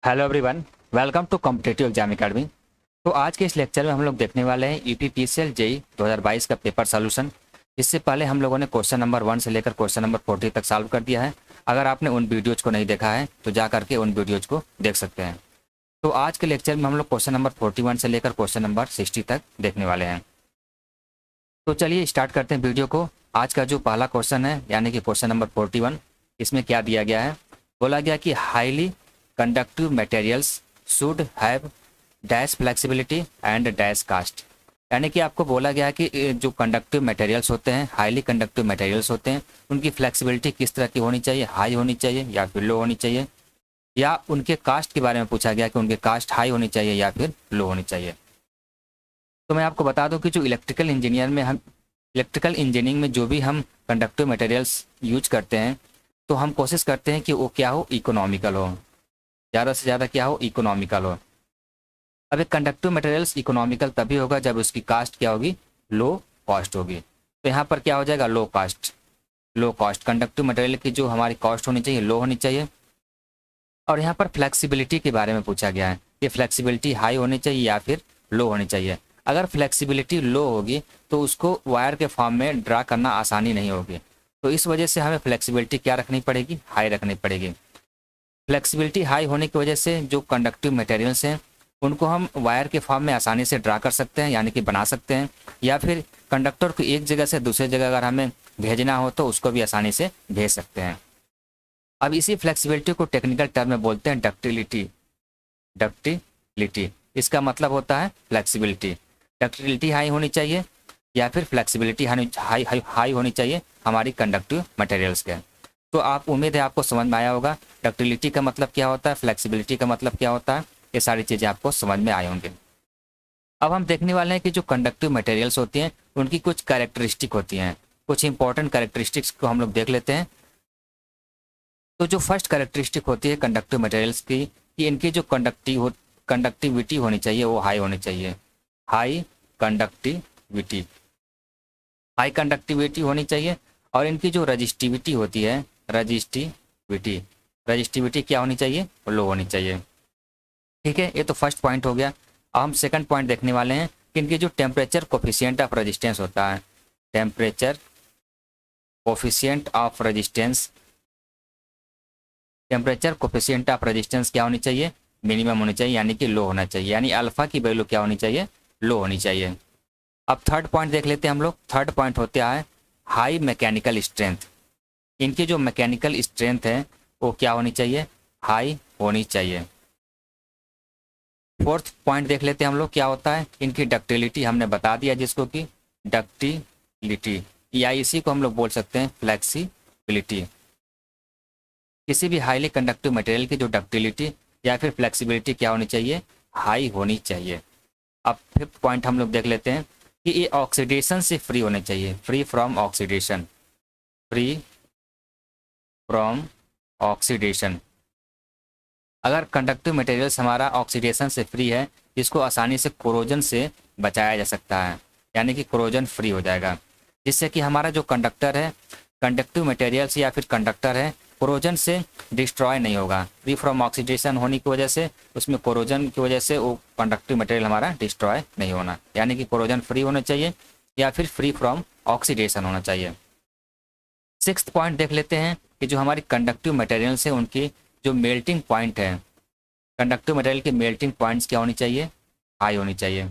Hello everyone, welcome to competitive exam academy. तो आज के इस लेक्चर में हम लोग देखने वाले हैं यूपीपीसीएल जेई 2022 का पेपर सॉल्यूशन। इससे पहले हम लोगों ने क्वेश्चन नंबर 1 से लेकर क्वेश्चन नंबर 40 तक सॉल्व कर दिया है। अगर आपने उन वीडियोज़ को नहीं देखा है तो जा करके उन वीडियोज़ को देख सकते हैं। तो आज के लेक्चर में हम लोग क्वेश्चन नंबर 41 से लेकर क्वेश्चन नंबर 60 तक देखने वाले हैं। तो चलिए स्टार्ट करते हैं वीडियो को। आज का जो पहला क्वेश्चन है यानी कि क्वेश्चन नंबर 41, इसमें क्या दिया गया है? बोला गया कि highly conductive materials should have dash flexibility and dash cost. यानी कि आपको बोला गया है कि जो कंडक्टिव मटेरियल्स होते हैं, हाईली कंडक्टिव मटेरियल्स होते हैं, उनकी फ्लेक्सिबिलिटी किस तरह की होनी चाहिए, हाई होनी चाहिए या फिर लो होनी चाहिए, या उनके कास्ट के बारे में पूछा गया कि उनके कास्ट हाई होनी चाहिए या फिर लो होनी चाहिए। तो मैं आपको बता दूं कि जो इलेक्ट्रिकल इंजीनियरिंग में जो भी हम कंडक्टिव मटेरियल्स यूज करते हैं तो हम कोशिश करते हैं कि वो क्या हो, इकोनॉमिकल हो, ज़्यादा से ज़्यादा क्या हो, इकोनॉमिकल हो। अब एक कंडक्टिव मटेरियल्स इकोनॉमिकल तभी होगा जब उसकी कास्ट क्या होगी, लो कॉस्ट होगी। तो यहाँ पर क्या हो जाएगा, low cost. Low cost conductive material की जो हमारी कॉस्ट होनी चाहिए, लो होनी चाहिए। और यहाँ पर फ्लेक्सिबिलिटी के बारे में पूछा गया है कि फ्लेक्सिबिलिटी हाई होनी चाहिए या फिर लो होनी चाहिए। अगर फ्लेक्सिबिलिटी लो होगी तो उसको वायर के फॉर्म में ड्रा करना आसानी नहीं होगी, तो इस वजह से हमें फ्लेक्सिबिलिटी क्या रखनी पड़ेगी, हाई रखनी पड़ेगी। फ्लेक्सिबिलिटी हाई होने की वजह से जो कंडक्टिव मटेरियल्स हैं उनको हम वायर के फॉर्म में आसानी से ड्रा कर सकते हैं, यानी कि बना सकते हैं, या फिर कंडक्टर को एक जगह से दूसरी जगह अगर हमें भेजना हो तो उसको भी आसानी से भेज सकते हैं। अब इसी फ्लेक्सिबिलिटी को टेक्निकल टर्म में बोलते हैं डक्टिलिटी। डक्टिलिटी इसका मतलब होता है फ्लेक्सिबिलिटी। डक्टिलिटी हाई होनी चाहिए या फिर फ्लेक्सिबिलिटी हाई होनी चाहिए हमारी कंडक्टिव मटेरियल्स के। तो आप उम्मीद है आपको समझ में आया होगा डक्टिलिटी का मतलब क्या होता है, फ्लेक्सिबिलिटी का मतलब क्या होता है, ये सारी चीज़ें आपको समझ में आए होंगे। अब हम देखने वाले हैं कि जो कंडक्टिव मटेरियल्स होती हैं उनकी कुछ कैरेक्टरिस्टिक होती हैं। कुछ इंपॉर्टेंट कैरेक्टरिस्टिक्स को हम लोग देख लेते हैं। तो जो फर्स्ट कैरेक्टरिस्टिक होती है कंडक्टिव मटेरियल्स की, कि इनकी जो कंडक्टिविटी होनी चाहिए वो हाई होनी चाहिए। हाई कंडक्टिविटी, हाई कंडक्टिविटी होनी चाहिए। और इनकी जो रजिस्टिविटी होती है, रजिस्टिविटी रजिस्टिविटी क्या होनी चाहिए, लो होनी चाहिए। ठीक है, ये तो फर्स्ट पॉइंट हो गया। अब हम सेकंड पॉइंट देखने वाले हैं कि इनकी जो टेम्परेचर कोफिशिएंट ऑफ रेजिस्टेंस होता है, temperature coefficient of resistance, temperature coefficient of resistance क्या होनी चाहिए, मिनिमम होनी चाहिए, यानी कि लो होना चाहिए। यानी अल्फा की वैल्यू क्या होनी चाहिए, लो होनी चाहिए। अब थर्ड पॉइंट देख लेते हैं हम लोग। थर्ड पॉइंट होता है हाई मैकेनिकल स्ट्रेंथ। इनकी जो मैकेनिकल स्ट्रेंथ है वो क्या होनी चाहिए, हाई होनी चाहिए। फोर्थ पॉइंट देख लेते हैं हम लोग, क्या होता है इनकी डक्टिलिटी। हमने बता दिया जिसको कि डक्टिलिटी, या इसी को हम लोग बोल सकते हैं फ्लेक्सिबिलिटी। किसी भी हाईली कंडक्टिव मटेरियल की जो डक्टिलिटी या फिर फ्लेक्सिबिलिटी क्या होनी चाहिए, हाई होनी चाहिए। अब फिफ्थ पॉइंट हम लोग देख लेते हैं कि ये ऑक्सीडेशन से फ्री होने चाहिए, free from oxidation, free from oxidation. अगर कंडक्टिव मटेरियल्स हमारा ऑक्सीडेशन से फ्री है, इसको आसानी से कोरोजन से बचाया जा सकता है, यानी कि कोरोजन फ्री हो जाएगा, जिससे कि हमारा जो कंडक्टर है, कंडक्टिव मटेरियल्स या फिर कंडक्टर है, कोरोजन से डिस्ट्रॉय नहीं होगा। फ्री फ्रॉम ऑक्सीडेशन होने की वजह से, उसमें कोरोजन की वजह से वो कंडक्टिव मटेरियल हमारा डिस्ट्रॉय नहीं होना, यानी कि कोरोजन फ्री होना चाहिए या फिर फ्री फ्रॉम ऑक्सीडेशन होना चाहिए। सिक्स्थ पॉइंट देख लेते हैं कि जो हमारी कंडक्टिव मटेरियल्स है उनकी जो मेल्टिंग पॉइंट है, कंडक्टिव मटेरियल की मेल्टिंग पॉइंट्स क्या होनी चाहिए, हाई होनी चाहिए,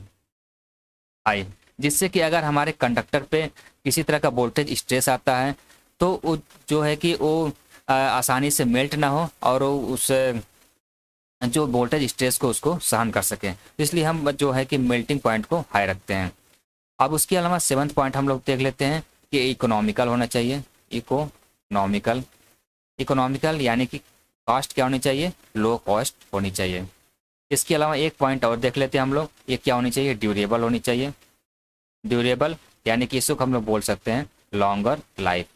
हाई। जिससे कि अगर हमारे कंडक्टर पे किसी तरह का वोल्टेज स्ट्रेस आता है तो वो जो है कि वो आसानी से मेल्ट ना हो और वो उस जो वोल्टेज स्ट्रेस को उसको सहन कर सके, इसलिए हम जो है कि मेल्टिंग पॉइंट को हाई रखते हैं। अब उसके अलावा सेवंथ पॉइंट हम लोग देख लेते हैं कि इकोनॉमिकल होना चाहिए। इकोनॉमिकल, इकोनॉमिकल यानी कि कॉस्ट क्या होनी चाहिए, लो कॉस्ट होनी चाहिए। इसके अलावा एक पॉइंट और देख लेते हैं हम लोग, ये क्या होनी चाहिए, ड्यूरेबल होनी चाहिए। ड्यूरेबल यानी कि इसको हम लोग बोल सकते हैं लॉन्गर लाइफ।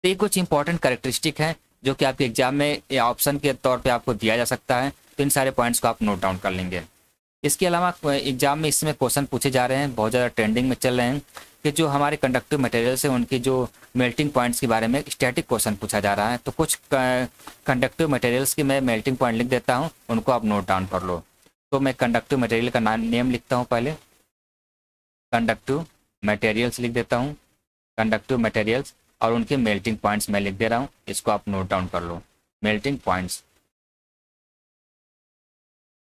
तो ये कुछ इंपॉर्टेंट कैरेक्टरिस्टिक है जो कि आपके एग्जाम में या ऑप्शन के तौर पे आपको दिया जा सकता है, तो इन सारे पॉइंट्स को आप नोट डाउन कर लेंगे। इसके अलावा एग्जाम में इसमें क्वेश्चन पूछे जा रहे हैं, बहुत ज़्यादा ट्रेंडिंग में चल रहे हैं कि जो हमारे कंडक्टिव मटेरियल्स हैं उनके जो मेल्टिंग पॉइंट्स के बारे में स्टैटिक क्वेश्चन पूछा जा रहा है। तो कुछ कंडक्टिव मटेरियल्स की मैं मेल्टिंग पॉइंट लिख देता हूँ, उनको आप नोट डाउन कर लो। तो मैं कंडक्टिव मटेरियल का नेम लिखता हूँ, पहले कंडक्टिव मटेरियल्स लिख देता हूँ, कंडक्टिव मटेरियल्स, और उनके मेल्टिंग पॉइंट्स मैं लिख दे रहा हूँ, इसको आप नोट डाउन कर लो, मेल्टिंग पॉइंट्स।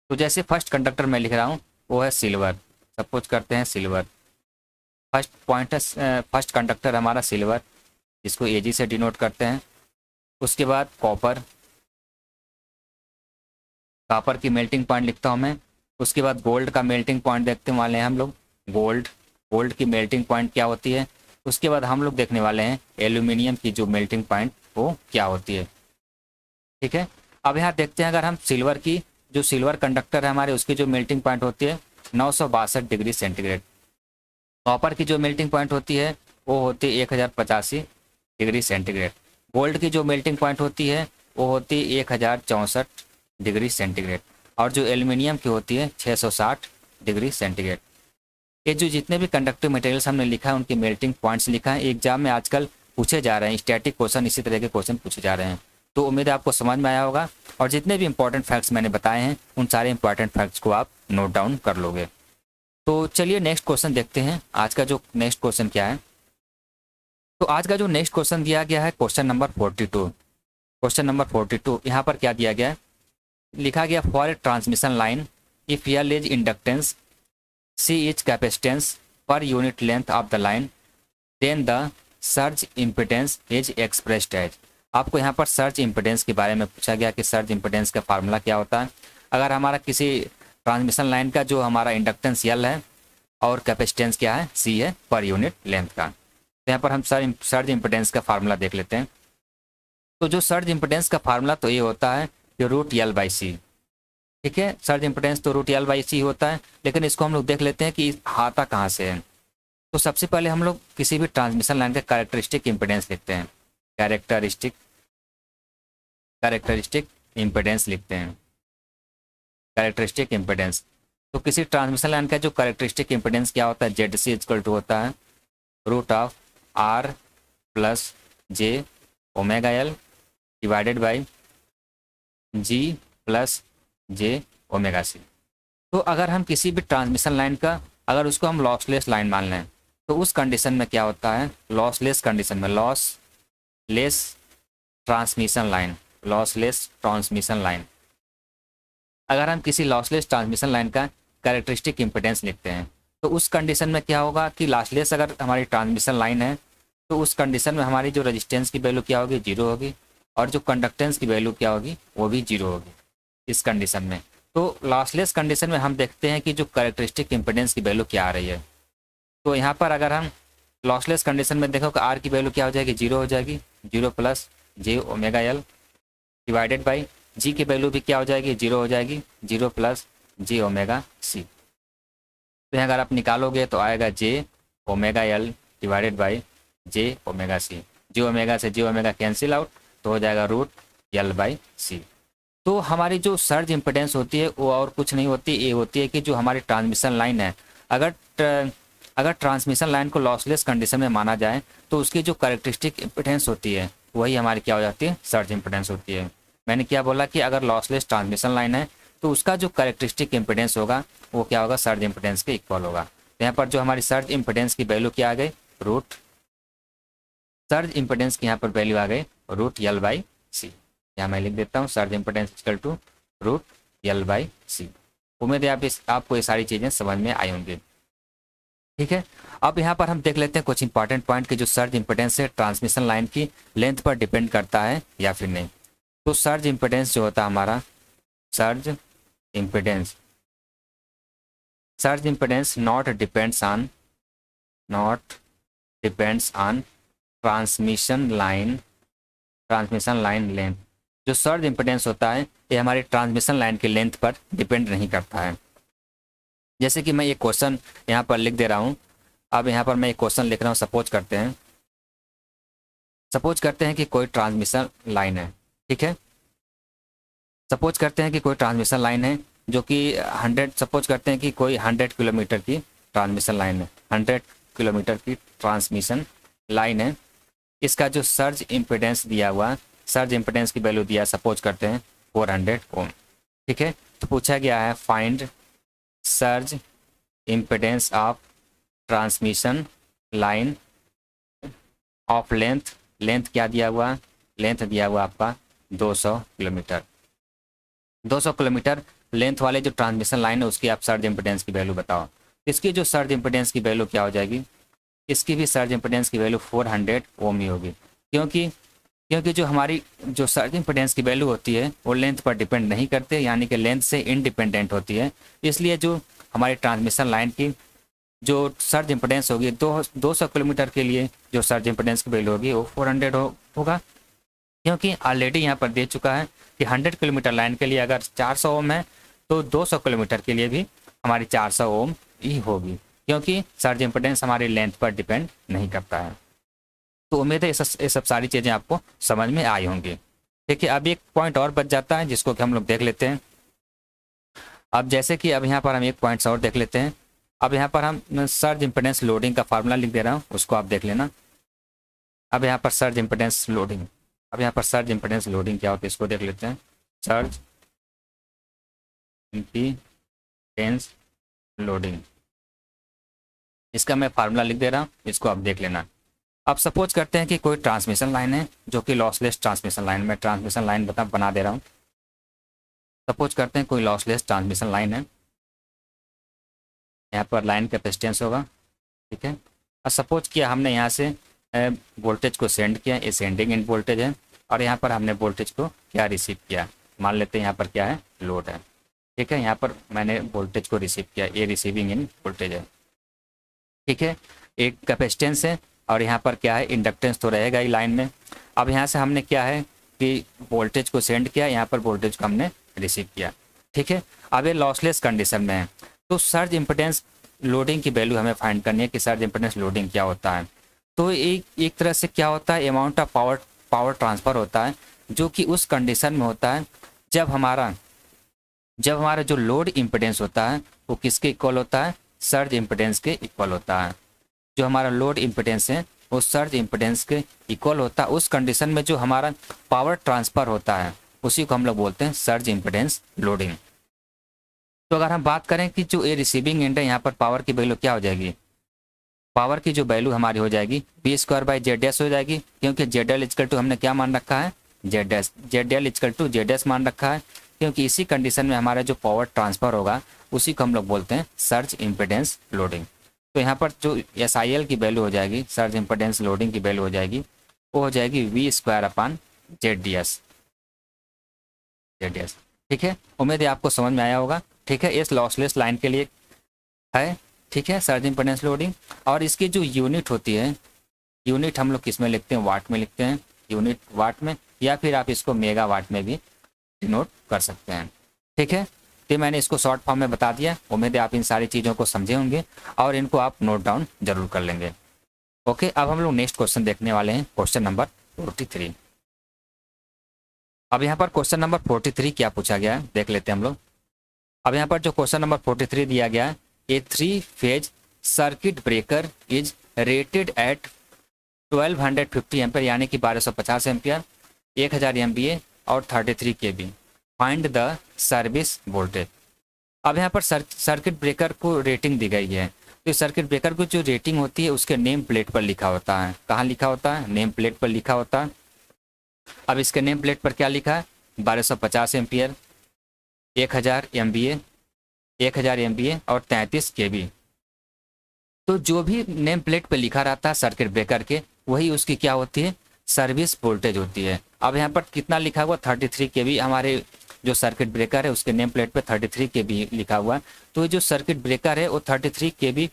तो जैसे फर्स्ट कंडक्टर मैं लिख रहा हूँ वो है सिल्वर, सपोज करते हैं सिल्वर, फर्स्ट पॉइंट है, फर्स्ट कंडक्टर हमारा सिल्वर, जिसको एजी से डिनोट करते हैं। उसके बाद कॉपर, कॉपर की मेल्टिंग पॉइंट लिखता हूँ मैं। उसके बाद गोल्ड का मेल्टिंग पॉइंट देखते वाले हैं हम लोग, गोल्ड, गोल्ड की मेल्टिंग पॉइंट क्या होती है। उसके बाद हम लोग देखने वाले हैं एल्यूमिनियम की जो मेल्टिंग पॉइंट वो क्या होती है। ठीक है, अब यहाँ देखते हैं, अगर हम सिल्वर की, जो सिल्वर कंडक्टर है हमारे, उसकी जो मेल्टिंग पॉइंट होती है 962 डिग्री सेंटीग्रेड। कॉपर की जो मेल्टिंग पॉइंट होती है वो होती है 1085 डिग्री सेंटीग्रेड। गोल्ड की जो मेल्टिंग पॉइंट होती है वो होती है 1064 डिग्री सेंटीग्रेड। और जो एल्युमिनियम की होती है 660 डिग्री सेंटीग्रेड। ये जो जितने भी कंडक्टिव मटेरियल्स हमने लिखा है उनके मेल्टिंग पॉइंट्स लिखा है, एग्जाम में आजकल पूछे जा रहे हैं, स्टैटिक क्वेश्चन इसी तरह के क्वेश्चन पूछे जा रहे हैं। तो उम्मीद है आपको समझ में आया होगा, और जितने भी इंपॉर्टेंट फैक्ट्स मैंने बताए हैं उन सारे इंपॉर्टेंट फैक्ट्स को आप नोट डाउन कर लोगे। तो चलिए नेक्स्ट क्वेश्चन देखते हैं, आज का जो नेक्स्ट क्वेश्चन क्या है। तो आज का जो नेक्स्ट क्वेश्चन दिया गया है क्वेश्चन नंबर 42। क्वेश्चन नंबर 42 यहाँ पर क्या दिया गया है, लिखा गया for a transmission line if L is inductance C is capacitance per unit length of the line then the surge impedance is expressed as. आपको यहाँ पर सर्ज इम्पिडेंस के बारे में पूछा गया कि सर्ज इम्पिडेंस का फार्मूला क्या होता है। अगर हमारा किसी ट्रांसमिशन लाइन का जो हमारा इंडक्टेंस यल है और कैपेसिटेंस क्या है, सी है, पर यूनिट लेंथ का। तो यहाँ पर हम सर्ज इम्पिडेंस का फार्मूला देख लेते हैं। तो जो सर्ज इम्पिडेंस का फार्मूला तो ये होता है कि रूट यल बाई सी। ठीक है, सर्ज इम्पिडेंस तो रूट यल बाई सी होता है, लेकिन इसको हम लोग देख लेते हैं कि आता कहाँ से है। तो सबसे पहले हम लोग किसी भी ट्रांसमिशन लाइन का कैरेक्टरिस्टिक इम्पिडेंस लिखते हैं, कैरेक्टरिस्टिक इम्पिडेंस लिखते हैं, कैरेक्टरिस्टिक इम्पिडेंस। तो किसी ट्रांसमिशन लाइन का जो कैरेक्टरिस्टिक इम्पिडेंस क्या होता है, जेड सी इक्वल टू होता है root of R plus J omega L divided by G plus J omega C. तो अगर हम किसी भी ट्रांसमिशन लाइन का, अगर उसको हम लॉसलेस लाइन मान लें, तो उस कंडीशन में क्या होता है, लॉसलेस कंडीशन में, lossless transmission line, lossless transmission line, अगर हम किसी लॉसलेस ट्रांसमिशन लाइन का कैरेक्टरिस्टिक इम्पिडेंस लिखते हैं, तो उस कंडीशन में क्या होगा कि लॉसलेस अगर हमारी ट्रांसमिशन लाइन है तो उस कंडीशन में हमारी जो रेजिस्टेंस की वैल्यू क्या होगी, जीरो होगी, और जो कंडक्टेंस की वैल्यू क्या होगी, वो भी जीरो होगी इस कंडीशन में। तो लॉसलेस कंडीशन में हम देखते हैं कि जो कैरेक्टरिस्टिक इम्पिडेंस की वैल्यू क्या आ रही है। तो यहाँ पर अगर हम लॉसलेस कंडीशन में देखो कि आर की वैल्यू क्या हो जाएगी, जीरो हो जाएगी, zero plus J omega L divided by G की वैल्यू भी क्या हो जाएगी, जीरो हो जाएगी, zero plus J omega C. तो यहाँ अगर आप निकालोगे तो आएगा J omega L divided by J omega C. J omega से जे ओमेगा कैंसिल आउट, तो हो जाएगा रूट एल बाई सी। तो हमारी जो सर्ज इम्पिडेंस होती है वो और कुछ नहीं होती, ये होती है कि जो हमारी ट्रांसमिशन लाइन है, अगर ट्रांसमिशन लाइन को लॉसलेस कंडीशन में माना जाए तो उसकी जो कैरेक्टरिस्टिक इम्पिडेंस होती है वही हमारी क्या हो जाती है, सर्ज इम्पिडेंस होती है। मैंने क्या बोला कि अगर लॉसलेस ट्रांसमिशन लाइन है तो उसका जो कैरेक्टरिस्टिक इम्पिडेंस होगा वो क्या होगा, सर्ज इम्पिडेंस के इक्वल होगा। तो यहाँ पर जो हमारी सर्ज इम्पिडेंस की वैल्यू क्या आ गई, रूट, सर्ज इम्पिडेंस की यहाँ पर वैल्यू आ गई रूट एल बाई सी। यहाँ मैं लिख देता हूँ surge impedance equal to root L by C. उम्मीद है आपको ये सारी चीज़ें समझ में आई होंगी। ठीक है, अब यहाँ पर हम देख लेते हैं कुछ इंपॉर्टेंट पॉइंट कि जो सर्ज इम्पिडेंस है ट्रांसमिशन लाइन की लेंथ पर डिपेंड करता है या फिर नहीं। तो सर्ज इम्पिडेंस जो होता है हमारा, surge impedance not depends on transmission line length. जो सर्ज इम्पिडेंस होता है ये हमारी ट्रांसमिशन लाइन की लेंथ पर डिपेंड नहीं करता है। जैसे कि मैं ये क्वेश्चन यहाँ पर लिख दे रहा हूँ, अब यहाँ पर मैं एक क्वेश्चन लिख रहा हूँ, सपोज करते हैं कि कोई ट्रांसमिशन लाइन है। ठीक है, सपोज करते हैं कि कोई ट्रांसमिशन लाइन है जो कि 100 किलोमीटर की ट्रांसमिशन लाइन है, 100 किलोमीटर की ट्रांसमिशन लाइन है, इसका जो सर्ज इम्पिडेंस दिया हुआ, सर्ज इम्पिडेंस की वैल्यू दिया, सपोज करते हैं 400 ओम। ठीक है, तो पूछा गया है find surge impedance of transmission line of length. Length क्या दिया हुआ, लेंथ दिया हुआ आपका 200 किलोमीटर। 200 किलोमीटर लेंथ वाले जो ट्रांसमिशन लाइन है उसकी आप सर्ज इम्पिडेंस की वैल्यू बताओ। इसकी जो सर्ज इम्पिडेंस की वैल्यू क्या हो जाएगी, इसकी भी सर्ज इम्पिडेंस की वैल्यू 400 ओम ही होगी, क्योंकि क्योंकि जो हमारी जो सर्ज इम्पिडेंस की वैल्यू होती है वो लेंथ पर डिपेंड नहीं करते, यानी कि लेंथ से इंडिपेंडेंट होती है। इसलिए जो हमारी ट्रांसमिशन लाइन की जो सर्ज इम्पिडेंस होगी 200 किलोमीटर के लिए जो सर्ज इम्पिडेंस की वैल्यू होगी वो 400 होगा, क्योंकि ऑलरेडी यहाँ पर दे चुका है कि 100 किलोमीटर लाइन के लिए अगर 400 ओम है तो 200 किलोमीटर के लिए भी हमारी 400 ओम ही होगी, क्योंकि सर्ज इम्पिडेंस हमारी लेंथ पर डिपेंड नहीं करता है। तो उम्मीद है ये सब सारी चीज़ें आपको समझ में आई होंगी। ठीक है, अब एक पॉइंट और बच जाता है जिसको कि हम लोग देख लेते हैं। अब जैसे कि अब यहाँ पर हम एक पॉइंट्स और देख लेते हैं। अब यहाँ पर हम सर्ज इम्पिडेंस लोडिंग का फार्मूला लिख दे रहा हूँ, उसको आप देख लेना। अब यहाँ पर सर्ज इम्पिडेंस लोडिंग, अब यहाँ पर सर्ज इम्पिडेंस लोडिंग क्या होती है इसको देख लेते हैं। सर्ज इम्पिडेंस लोडिंग, इसका मैं फार्मूला लिख दे रहा हूँ, इसको आप देख लेना। अब सपोज करते हैं कि कोई ट्रांसमिशन लाइन है जो कि लॉसलेस ट्रांसमिशन लाइन, में ट्रांसमिशन लाइन बना दे रहा हूँ। सपोज करते हैं कोई लॉसलेस ट्रांसमिशन लाइन है, यहाँ पर लाइन कैपेसिटेंस होगा। ठीक है, और सपोज किया हमने यहाँ से वोल्टेज को सेंड किया, ये सेंडिंग इन वोल्टेज है, और यहाँ पर हमने वोल्टेज को क्या रिसीव किया, मान लेते हैं यहाँ पर क्या है, लोड है। ठीक है, यहाँ पर मैंने वोल्टेज को रिसीव किया, ये रिसीविंग इन वोल्टेज है। ठीक है, एक कैपेसिटेंस है और यहाँ पर क्या है, इंडक्टेंस तो रहेगा ही लाइन में। अब यहाँ से हमने क्या है कि वोल्टेज को सेंड किया, यहाँ पर वोल्टेज को हमने रिसीव किया। ठीक है, अब ये लॉसलेस कंडीशन में है, तो सर्ज इम्पिडेंस लोडिंग की वैल्यू हमें फाइंड करनी है कि सर्ज इम्पिडेंस लोडिंग क्या होता है। तो एक तरह से क्या होता है, अमाउंट ऑफ पावर ट्रांसफ़र होता है, जो कि उस कंडीशन में होता है जब हमारा जो लोड इम्पिडेंस होता है वो किसके इक्वल होता है, सर्ज इम्पिडेंस के इक्वल होता है। जो हमारा लोड इम्पिडेंस है वो सर्ज इम्पिडेंस के इक्वल होता है। उस कंडीशन में जो हमारा पावर ट्रांसफ़र होता है उसी को हम लोग बोलते हैं सर्ज इम्पिडेंस लोडिंग। तो अगर हम बात करें कि जो ये रिसीविंग एंड है, यहाँ पर पावर की वैल्यू क्या हो जाएगी, पावर की जो वैल्यू हमारी हो जाएगी V² हो जाएगी, क्योंकि ZL इक्वल टू हमने क्या मान रखा है, ZL इक्वल टू ZS मान रखा है, क्योंकि इसी कंडीशन में हमारा जो पावर ट्रांसफ़र होगा उसी को हम लोग बोलते हैं सर्ज इम्पिडेंस लोडिंग। तो यहाँ पर जो SIL की वैल्यू हो जाएगी, सर्ज इम्पिडेंस लोडिंग की वैल्यू हो जाएगी, वो हो जाएगी V²/ZDS। ठीक है, उम्मीद है आपको समझ में आया होगा। ठीक है, इस लॉसलेस लाइन के लिए है। ठीक है, सर्ज इम्पिडेंस लोडिंग, और इसकी जो यूनिट होती है, यूनिट हम लोग किस में लिखते हैं, वाट में लिखते हैं, यूनिट वाट में, या फिर आप इसको मेगा वाट में भी डिनोट कर सकते हैं। ठीक है, तो मैंने इसको शॉर्ट फॉर्म में बता दिया। उम्मीद है आप इन सारी चीज़ों को समझे होंगे और इनको आप नोट डाउन जरूर कर लेंगे। ओके, अब हम लोग नेक्स्ट क्वेश्चन देखने वाले हैं, क्वेश्चन नंबर 43। अब यहाँ पर क्वेश्चन नंबर 43 क्या पूछा गया है देख लेते हैं हम लोग। अब यहाँ पर जो क्वेश्चन नंबर 43 दिया गया है, ए 3 phase circuit breaker is rated eight 1250 ampere, यानी कि 1250 एम्पियर, 1000 MVA और 33 kV। Find the service voltage. अब यहाँ पर सर्किट ब्रेकर को रेटिंग दी गई है, तो सर्किट ब्रेकर को जो रेटिंग होती है उसके नेम प्लेट पर लिखा होता है। कहाँ लिखा होता है, नेम प्लेट पर लिखा होता है। अब इसके नेम प्लेट पर क्या लिखा है, 1250 एम्पियर, 1000 MVA और 33 kV। तो जो भी नेम प्लेट पे लिखा रहता है सर्किट ब्रेकर के, वही उसकी क्या होती है, सर्विस वोल्टेज होती है। अब यहाँ पर कितना लिखा हुआ, 33 kV, हमारे जो सर्किट ब्रेकर है उसके नेम प्लेट पे 33 kV लिखा हुआ है। तो ये जो सर्किट ब्रेकर है वो 33 kV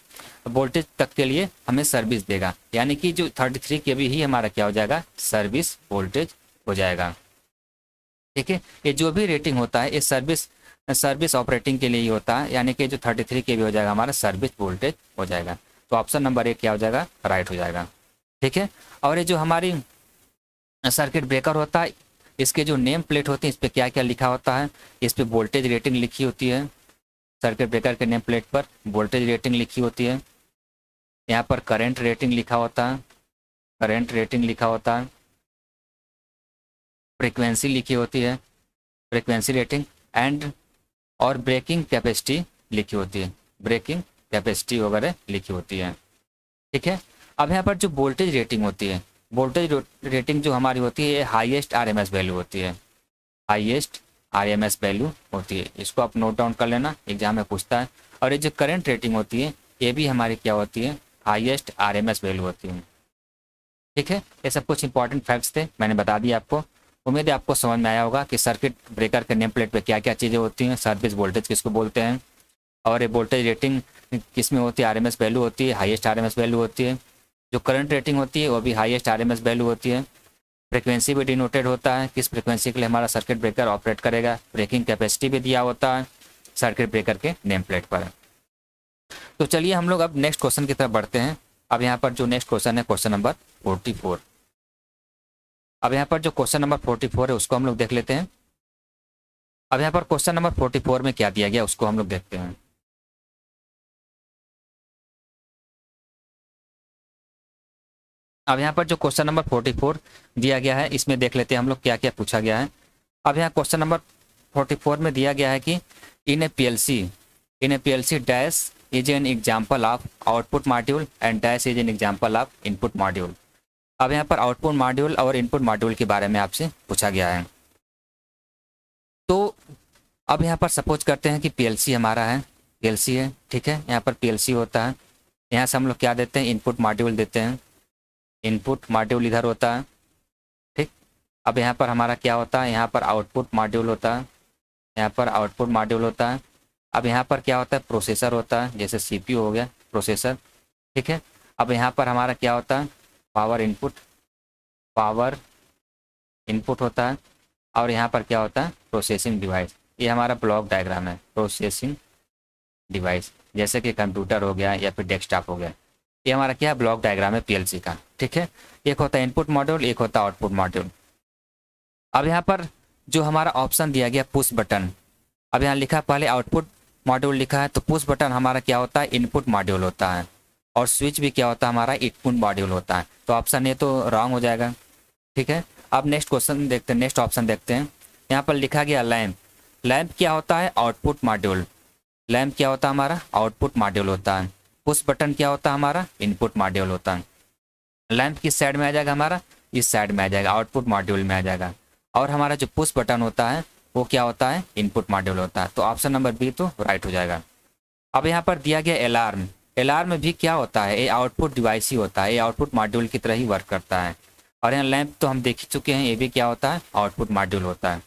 वोल्टेज तक के लिए हमें सर्विस देगा, यानी कि जो 33 kV ही हमारा क्या हो जाएगा, सर्विस वोल्टेज हो जाएगा। ठीक है, ये जो भी रेटिंग होता है ये सर्विस ऑपरेटिंग के लिए ही होता है, यानी कि जो 33 kV हो जाएगा हमारा सर्विस वोल्टेज हो जाएगा। तो ऑप्शन नंबर 1 क्या हो जाएगा, राइट हो जाएगा। ठीक है, और ये जो हमारी सर्किट ब्रेकर होता है इसके जो नेम प्लेट होती है इस पर क्या क्या लिखा होता है, इस पर वोल्टेज रेटिंग लिखी होती है, सर्किट ब्रेकर के नेम प्लेट पर वोल्टेज रेटिंग लिखी होती है। यहाँ पर करंट रेटिंग लिखा होता है, करंट रेटिंग लिखा होता है, फ्रीक्वेंसी लिखी होती है, फ्रीक्वेंसी रेटिंग एंड, और ब्रेकिंग कैपेसिटी लिखी होती है, ब्रेकिंग कैपेसिटी वगैरह लिखी होती है। ठीक है। अब यहाँ पर जो वोल्टेज रेटिंग होती है, वोल्टेज रेटिंग जो हमारी होती है, ये हाईएस्ट आरएमएस वैल्यू होती है, हाईएस्ट आरएमएस वैल्यू होती है। इसको आप नोट डाउन कर लेना, एग्जाम में पूछता है। और ये जो करंट रेटिंग होती है, ये भी हमारी क्या होती है, हाईएस्ट आरएमएस वैल्यू होती है। ठीक है। ये सब कुछ इंपॉर्टेंट फैक्ट्स थे, मैंने बता दिया आपको। उम्मीद है आपको समझ में आया होगा कि सर्किट ब्रेकर के नेम प्लेट पे क्या क्या चीज़ें होती हैं, सर्विस वोल्टेज किसको बोलते हैं, और ये वोल्टेज रेटिंग किस में होती है, आरएमएस वैल्यू होती है, हाईएस्ट आरएमएस वैल्यू होती है। जो करंट रेटिंग होती है वो भी हाईएस्ट आरएमएस वैल्यू होती है। फ्रिक्वेंसी भी डिनोटेड होता है, किस फ्रिक्वेंसी के लिए हमारा सर्किट ब्रेकर ऑपरेट करेगा। ब्रेकिंग कैपेसिटी भी दिया होता है सर्किट ब्रेकर के नेम प्लेट पर। तो चलिए हम लोग अब नेक्स्ट क्वेश्चन की तरफ बढ़ते हैं। अब यहाँ पर जो नेक्स्ट क्वेश्चन है, क्वेश्चन नंबर 44। अब यहाँ पर जो क्वेश्चन नंबर 44 है उसको हम लोग देख लेते हैं। अब यहाँ पर क्वेश्चन नंबर 44 में क्या दिया गया उसको हम लोग देखते हैं। अब यहाँ पर जो क्वेश्चन नंबर 44 दिया गया है, इसमें देख लेते हैं हम लोग क्या क्या पूछा गया है। अब यहाँ क्वेश्चन नंबर 44 में दिया गया है कि in a PLC dash is an example of output module and dash is an example of input module. अब यहाँ पर आउटपुट मॉड्यूल और इनपुट मॉड्यूल के बारे में आपसे पूछा गया है। तो अब यहाँ पर सपोज करते हैं कि पीएलसी हमारा है, पीएलसी है, ठीक है। यहाँ पर पीएलसी होता है, यहाँ से हम लोग क्या देते हैं, इनपुट मॉड्यूल देते हैं, इनपुट मॉड्यूल इधर होता है, ठीक। अब यहाँ पर हमारा क्या होता है, यहाँ पर आउटपुट मॉड्यूल होता है, यहाँ पर आउटपुट मॉड्यूल होता है। अब यहाँ पर क्या होता है, प्रोसेसर होता है, जैसे सीपीयू हो गया, प्रोसेसर, ठीक है। अब यहाँ पर हमारा क्या होता है, पावर इनपुट होता है। और यहाँ पर क्या होता है, प्रोसेसिंग डिवाइस। ये हमारा ब्लॉक डायग्राम है, प्रोसेसिंग डिवाइस, जैसे कि कंप्यूटर हो गया या फिर डेस्कटॉप हो गया। ये हमारा क्या है, ब्लॉक डायग्राम है पीएलसी का, ठीक है। एक होता है इनपुट मॉड्यूल, एक होता है आउटपुट मॉड्यूल। अब यहाँ पर जो हमारा ऑप्शन दिया गया पुश बटन, अब यहाँ लिखा है पहले आउटपुट मॉड्यूल लिखा है, तो पुश बटन हमारा क्या होता है, इनपुट मॉड्यूल होता है। और स्विच भी क्या होता है, हमारा इनपुट मॉड्यूल होता है। तो ऑप्शन ए तो रॉन्ग हो जाएगा, ठीक है। अब नेक्स्ट क्वेश्चन देखते हैं, नेक्स्ट ऑप्शन देखते हैं। यहाँ पर लिखा गया लैंप, लैंप क्या होता है, आउटपुट मॉड्यूल। लैंप क्या होता है हमारा, आउटपुट मॉड्यूल होता है। पुश बटन क्या होता है हमारा, इनपुट मॉड्यूल होता है। लैंप किस साइड में आ जाएगा हमारा, इस साइड में आ जाएगा, आउटपुट मॉड्यूल में आ जाएगा। और हमारा जो पुश बटन होता है वो क्या होता है, इनपुट मॉड्यूल होता है। तो ऑप्शन नंबर बी तो राइट हो जाएगा। अब यहाँ पर दिया गया अलार्म, अलार्म भी क्या होता है, ये आउटपुट डिवाइस ही होता है, ये आउटपुट मॉड्यूल की तरह ही वर्क करता है। और यहाँ लैंप तो हम देख ही चुके हैं, ये भी क्या होता है, आउटपुट मॉड्यूल होता है।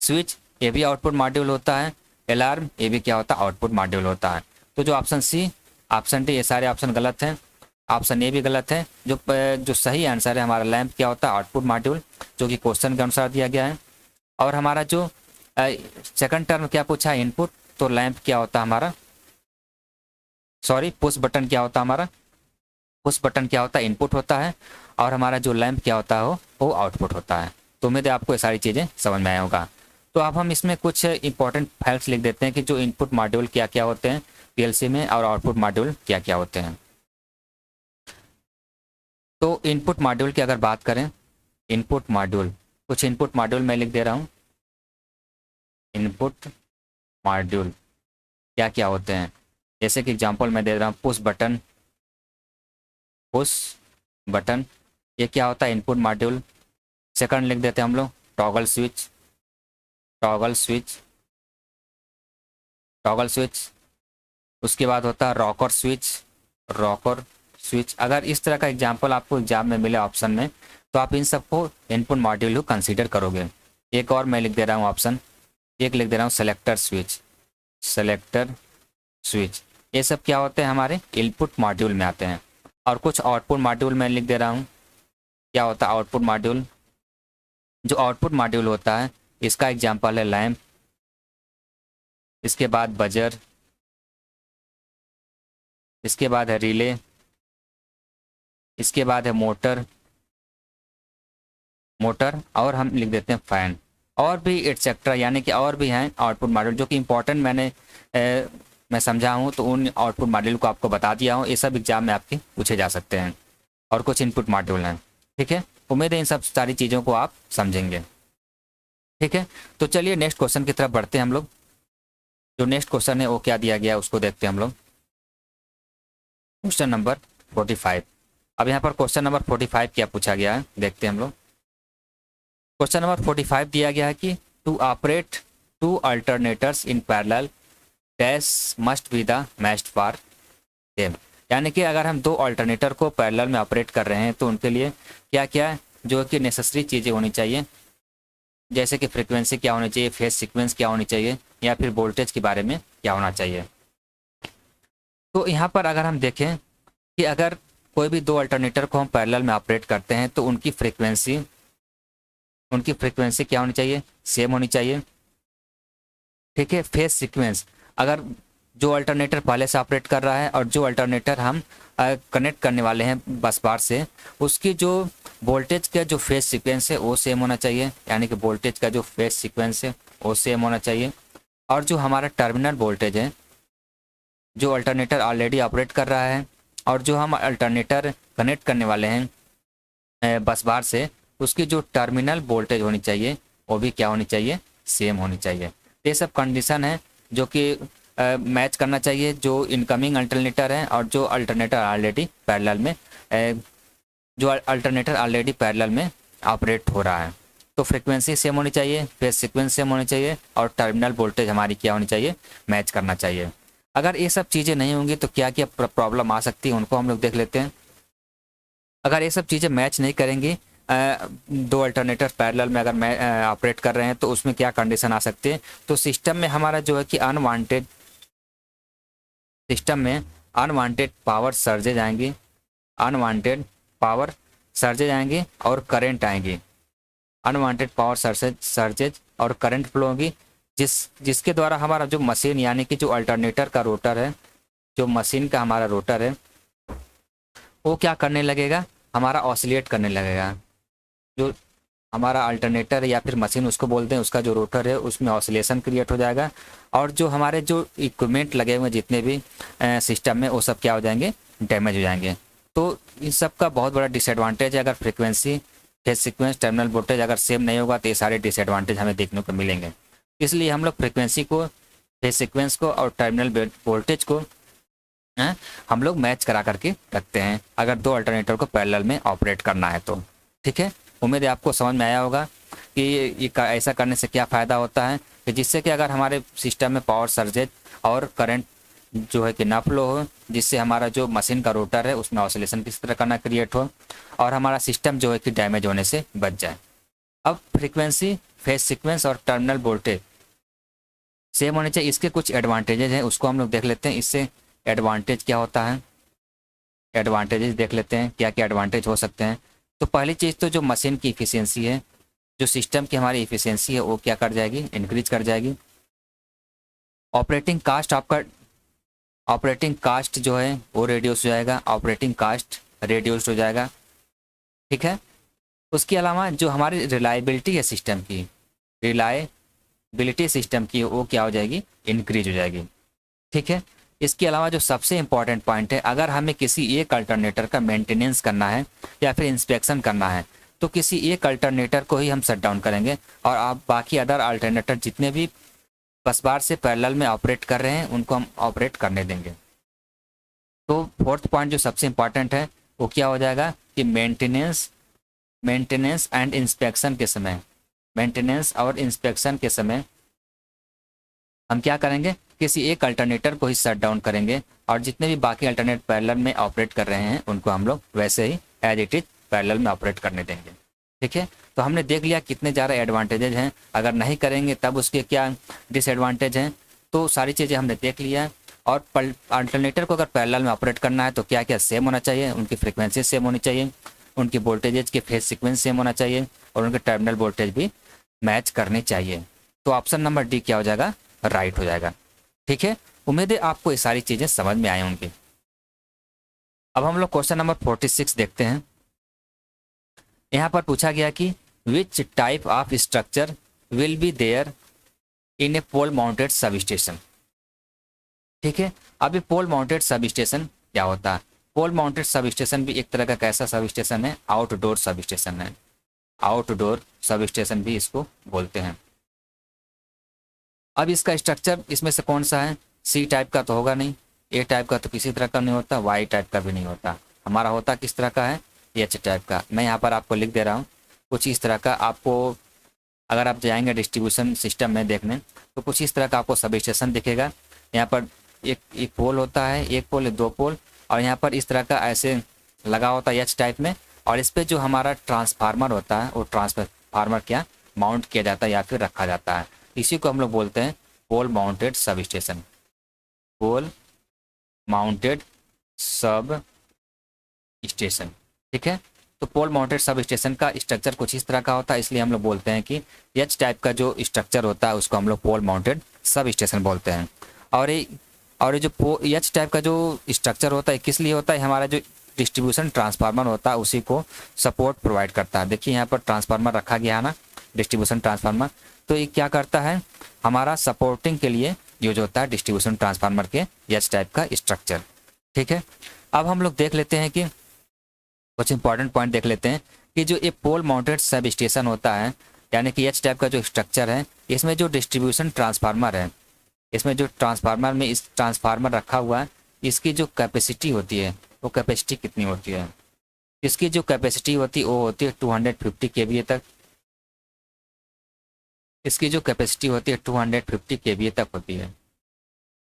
स्विच ये भी आउटपुट मॉड्यूल होता है, अलार्म ये भी क्या होता है, आउटपुट मॉड्यूल होता है। तो जो ऑप्शन सी, ऑप्शन डी, ये सारे ऑप्शन गलत हैं। ऑप्शन ए भी गलत है। जो सही आंसर है हमारा लैंप क्या होता है, आउटपुट मॉड्यूल, जो कि क्वेश्चन के अनुसार दिया गया है। और हमारा जो सेकंड टर्म क्या पूछा है, इनपुट, तो लैंप क्या होता है हमारा, सॉरी पुश बटन क्या होता है हमारा, पुश बटन क्या होता है, इनपुट होता है। और हमारा जो लैंप क्या होता है वो आउटपुट होता है। तो उम्मीद है आपको ये सारी चीज़ें समझ में आया होगा। तो अब हम इसमें कुछ इंपॉर्टेंट फैक्ट्स लिख देते हैं कि जो इनपुट मॉड्यूल क्या क्या होते हैं पीएलसी में, और आउटपुट मॉड्यूल क्या क्या होते हैं। तो इनपुट मॉड्यूल की अगर बात करें, इनपुट मॉड्यूल, कुछ इनपुट मॉड्यूल मैं लिख दे रहा हूँ। इनपुट मॉड्यूल क्या क्या होते हैं, जैसे कि एग्जांपल मैं दे रहा हूँ, पुश बटन, पुश बटन ये क्या होता है, इनपुट मॉड्यूल। सेकंड लिख देते हैं हम लोग, toggle switch, toggle switch, toggle switch. उसके बाद होता है रॉकर स्विच, रॉकर स्विच। अगर इस तरह का एग्जांपल आपको एग्जाम में मिले ऑप्शन में, तो आप इन सबको इनपुट मॉड्यूल को कंसीडर करोगे। एक और मैं लिख दे रहा हूँ ऑप्शन, एक लिख दे रहा हूँ सेलेक्टर स्विच, सेलेक्टर स्विच। ये सब क्या होते हैं, हमारे इनपुट मॉड्यूल में आते हैं। और कुछ आउटपुट मॉड्यूल मैं लिख दे रहा हूँ, क्या होता है आउटपुट मॉड्यूल। जो आउटपुट मॉड्यूल होता है इसका एग्जांपल है लैंप, इसके बाद बजर, इसके बाद है रिले, इसके बाद है मोटर, मोटर, और हम लिख देते हैं फैन, और भी एटसेट्रा, यानी कि और भी हैं आउटपुट मॉड्यूल जो कि इम्पोर्टेंट मैंने मैं समझा हूँ तो उन आउटपुट मॉड्यूल को आपको बता दिया हूँ। ये सब एग्जाम में आपके पूछे जा सकते हैं और कुछ इनपुट मॉड्यूल हैं। ठीक है, उम्मीद है इन सब सारी चीज़ों को आप समझेंगे। ठीक है, तो चलिए नेक्स्ट क्वेश्चन की तरफ बढ़ते हैं हम लोग। जो नेक्स्ट क्वेश्चन है वो क्या दिया गया है उसको देखते हैं हम लोग। Question number 45। अब यहाँ पर क्वेश्चन नंबर 45 क्या पूछा गया है देखते हैं हम लोग। क्वेश्चन नंबर 45 दिया गया है कि to operate two alternators in parallel dash must be the matched for them. यानी कि अगर हम दो अल्टरनेटर को पैरेलल में ऑपरेट कर रहे हैं तो उनके लिए क्या क्या जो कि नेसेसरी चीज़ें होनी चाहिए, जैसे कि फ्रीक्वेंसी क्या होनी चाहिए, फेज सीक्वेंस क्या होनी चाहिए, या फिर वोल्टेज के बारे में क्या होना चाहिए। तो यहाँ पर अगर हम देखें कि अगर कोई भी दो अल्टरनेटर को हम पैरेलल में ऑपरेट करते हैं तो उनकी फ्रीक्वेंसी क्या होनी चाहिए, सेम होनी चाहिए। ठीक है, फेज सीक्वेंस, अगर जो अल्टरनेटर पहले से ऑपरेट कर रहा है और जो अल्टरनेटर हम कनेक्ट करने वाले हैं बस बार से, उसकी जो वोल्टेज का जो फेज सीक्वेंस है वो सेम होना चाहिए। यानी कि वोल्टेज का जो फेज सीक्वेंस है वो सेम होना चाहिए। और जो हमारा टर्मिनल वोल्टेज है, जो अल्टरनेटर ऑलरेडी ऑपरेट कर रहा है और जो हम अल्टरनेटर कनेक्ट करने वाले हैं बस बार से, उसकी जो टर्मिनल वोल्टेज होनी चाहिए वो भी क्या होनी चाहिए, सेम होनी चाहिए। ये सब कंडीशन है जो कि मैच करना चाहिए जो इनकमिंग अल्टरनेटर है और जो अल्टरनेटर ऑलरेडी पैरेलल में ऑपरेट हो रहा है। तो फ्रीक्वेंसी सेम होनी चाहिए, फेज सीक्वेंस सेम होनी चाहिए और टर्मिनल वोल्टेज हमारी क्या होनी चाहिए, मैच करना चाहिए। अगर ये सब चीज़ें नहीं होंगी तो क्या क्या प्रॉब्लम आ सकती है उनको हम लोग देख लेते हैं। अगर ये सब चीज़ें मैच नहीं करेंगी, दो अल्टरनेटर पैरेलल में अगर ऑपरेट कर रहे हैं तो उसमें क्या कंडीशन आ सकती है, तो सिस्टम में हमारा जो है कि अनवांटेड पावर सर्जेज आएंगी और करंट आएंगी। अनवांटेड पावर सर्जेज और करंट फ्लो होगी जिसके द्वारा हमारा जो मशीन यानी कि जो अल्टरनेटर का रोटर है, जो मशीन का हमारा रोटर है वो क्या करने लगेगा, हमारा ऑसिलेट करने लगेगा। जो हमारा अल्टरनेटर या फिर मशीन उसको बोलते हैं, उसका जो रोटर है उसमें ऑसिलेशन क्रिएट हो जाएगा और जो हमारे जो इक्विपमेंट लगे हुए जितने भी सिस्टम में वो सब क्या हो जाएंगे, डैमेज हो जाएंगे। तो इन सब का बहुत बड़ा डिसएडवांटेज है। अगर frequency, phase sequence, terminal voltage अगर सेम नहीं होगा तो ये सारे डिसएडवांटेज हमें देखने को मिलेंगे। इसलिए हम लोग फ्रीक्वेंसी को, फेज सीक्वेंस को और टर्मिनल वोल्टेज को हम लोग मैच करा करके रखते हैं अगर दो अल्टरनेटर को पैरेलल में ऑपरेट करना है तो। ठीक है, उम्मीद है आपको समझ में आया होगा कि ये ऐसा करने से क्या फ़ायदा होता है, कि जिससे कि अगर हमारे सिस्टम में पावर सर्जेज और करंट जो है कि ना फ्लो हो, जिससे हमारा जो मशीन का रोटर है उसमें ऑसिलेशन किसी तरह का ना क्रिएट हो और हमारा सिस्टम जो है कि डैमेज होने से बच जाए। अब फ्रीक्वेंसी, फेज सीक्वेंस और टर्मिनल वोल्टेज सेम होने चाहिए। इसके कुछ एडवांटेजेज हैं उसको हम लोग देख लेते हैं। इससे एडवांटेज क्या होता है, एडवांटेजेस देख लेते हैं क्या क्या एडवांटेज हो सकते हैं। तो पहली चीज़ तो जो मशीन की इफ़िशियंसी है, जो सिस्टम की हमारी इफ़िशियंसी है वो क्या कर जाएगी, इंक्रीज कर जाएगी। ऑपरेटिंग कास्ट जो है वो रिड्यूस हो जाएगा, ऑपरेटिंग कास्ट रिड्यूस्ड हो जाएगा। ठीक है, उसके अलावा जो हमारी रिलायबिलिटी है सिस्टम की, रिलायबिलिटी सिस्टम की वो क्या हो जाएगी, इंक्रीज हो जाएगी। ठीक है, इसके अलावा जो सबसे इम्पॉर्टेंट पॉइंट है, अगर हमें किसी एक अल्टरनेटर का मेंटेनेंस करना है या फिर इंस्पेक्शन करना है तो किसी एक अल्टरनेटर को ही हम शट डाउन करेंगे और आप बाकी अदर अल्टरनेटर जितने भी बस बार से पैरेलल में ऑपरेट कर रहे हैं उनको हम ऑपरेट करने देंगे। तो फोर्थ पॉइंट जो सबसे इम्पॉर्टेंट है वो क्या हो जाएगा कि मेंटेनेंस एंड इंस्पेक्शन के समय हम क्या करेंगे, किसी एक अल्टरनेटर को ही शट डाउन करेंगे और जितने भी बाकी अल्टरनेट पैरेलल में ऑपरेट कर रहे हैं उनको हम लोग वैसे ही एज इट इज पैरेलल में ऑपरेट करने देंगे। ठीक है, तो हमने देख लिया कितने ज़्यादा एडवांटेजेज हैं, अगर नहीं करेंगे तब उसके क्या डिसएडवांटेज हैं। तो सारी चीज़ें हमने देख लिया। और अल्टरनेटर को अगर पैरेलल में ऑपरेट करना है तो क्या क्या सेम होना चाहिए, उनकी फ्रिक्वेंसी सेम होनी चाहिए, उनकी वोल्टेजेज के फेज सीक्वेंस सेम होना चाहिए और उनके टर्मिनल वोल्टेज भी मैच करने चाहिए। तो ऑप्शन नंबर डी क्या हो जाएगा, राइट हो जाएगा। ठीक है, उम्मीद है आपको ये सारी चीज़ें समझ में आई होंगी। अब हम लोग क्वेश्चन नंबर 46 देखते हैं। यहाँ पर पूछा गया कि which type of structure will be there in a pole mounted substation. ठीक है। अभी पोल माउंटेड सब स्टेशन क्या होता है? पोल माउंटेड सब स्टेशन भी एक तरह का कैसा सब स्टेशन है? आउटडोर सब स्टेशन है। आउटडोर सब स्टेशन भी इसको बोलते हैं। अब इसका स्ट्रक्चर इसमें से कौन सा है? सी टाइप का तो होगा नहीं, ए टाइप का तो किसी तरह का नहीं होता, वाई टाइप का भी नहीं होता। हमारा होता किस तरह का है? एच टाइप का। मैं यहाँ पर आपको लिख दे रहा हूँ कुछ इस तरह का। आपको अगर आप जाएंगे डिस्ट्रीब्यूशन सिस्टम में देखने तो कुछ इस तरह का आपको सब स्टेशन दिखेगा। यहाँ पर एक एक पोल होता है, एक पोल, दो पोल, और यहाँ पर इस तरह का ऐसे लगा होता है एच टाइप में, और इस पर जो हमारा ट्रांसफार्मर होता है वो ट्रांसफार्मर क्या माउंट किया जाता है या फिर रखा जाता है। इसी को हम लोग बोलते हैं पोल माउंटेड सब स्टेशन। पोल माउंटेड सब स्टेशन, ठीक है। तो पोल माउंटेड सब स्टेशन का स्ट्रक्चर कुछ इस तरह का होता है, इसलिए हम लोग बोलते हैं कि एच टाइप का जो स्ट्रक्चर होता है उसको हम लोग पोल माउंटेड सब स्टेशन बोलते हैं। और ये जो एच टाइप का जो स्ट्रक्चर होता है किस लिए होता है? हमारा जो डिस्ट्रीब्यूशन ट्रांसफार्मर होता है उसी को सपोर्ट प्रोवाइड करता है। देखिए यहाँ पर ट्रांसफार्मर रखा गया है ना, डिस्ट्रीब्यूशन ट्रांसफार्मर, तो ये क्या करता है? हमारा सपोर्टिंग के लिए यूज होता है डिस्ट्रीब्यूशन ट्रांसफार्मर के एच टाइप का स्ट्रक्चर, ठीक है। अब हम लोग देख लेते हैं कि कुछ इंपॉर्टेंट पॉइंट देख लेते हैं कि जो ये पोल माउंटेड सब स्टेशन होता है यानी कि एच टाइप का जो स्ट्रक्चर है, इसमें जो डिस्ट्रीब्यूशन ट्रांसफार्मर है, इसमें जो ट्रांसफार्मर में इस ट्रांसफार्मर रखा हुआ है, इसकी जो कैपेसिटी होती है वो कैपेसिटी कितनी होती है? इसकी जो कैपेसिटी होती है वो होती है 250 केवीए तक। इसकी जो कैपेसिटी होती है 250 केवीए तक होती है,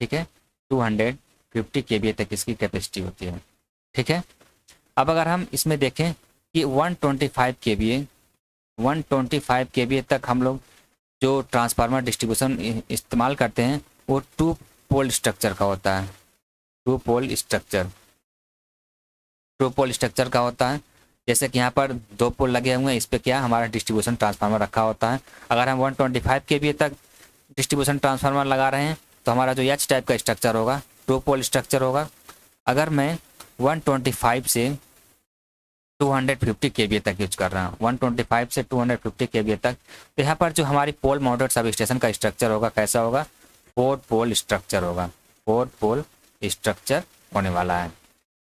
ठीक है। 250 केवीए तक इसकी कैपेसिटी होती है, ठीक है। अब अगर हम इसमें देखें कि 125 केवीए 125 केवीए तक हम लोग जो ट्रांसफार्मर डिस्ट्रीब्यूशन इस्तेमाल करते हैं वो टू पोल स्ट्रक्चर का होता है। टू पोल स्ट्रक्चर का होता है। जैसे कि यहाँ पर दो पोल लगे हुए हैं, इस पर क्या हमारा डिस्ट्रीब्यूशन ट्रांसफार्मर रखा होता है। अगर हम 125 केवीए तक डिस्ट्रीब्यूशन ट्रांसफार्मर लगा रहे हैं तो हमारा जो एच टाइप का स्ट्रक्चर होगा टू पोल स्ट्रक्चर होगा। अगर मैं 125 से 250 केवीए तक यूज कर रहा हूँ, 125 से 250 केवीए तक, तो यहाँ पर जो हमारी पोल माउंटेड सब स्टेशन का स्ट्रक्चर होगा कैसा होगा? 4 पोल स्ट्रक्चर होगा। 4 पोल स्ट्रक्चर होने वाला है।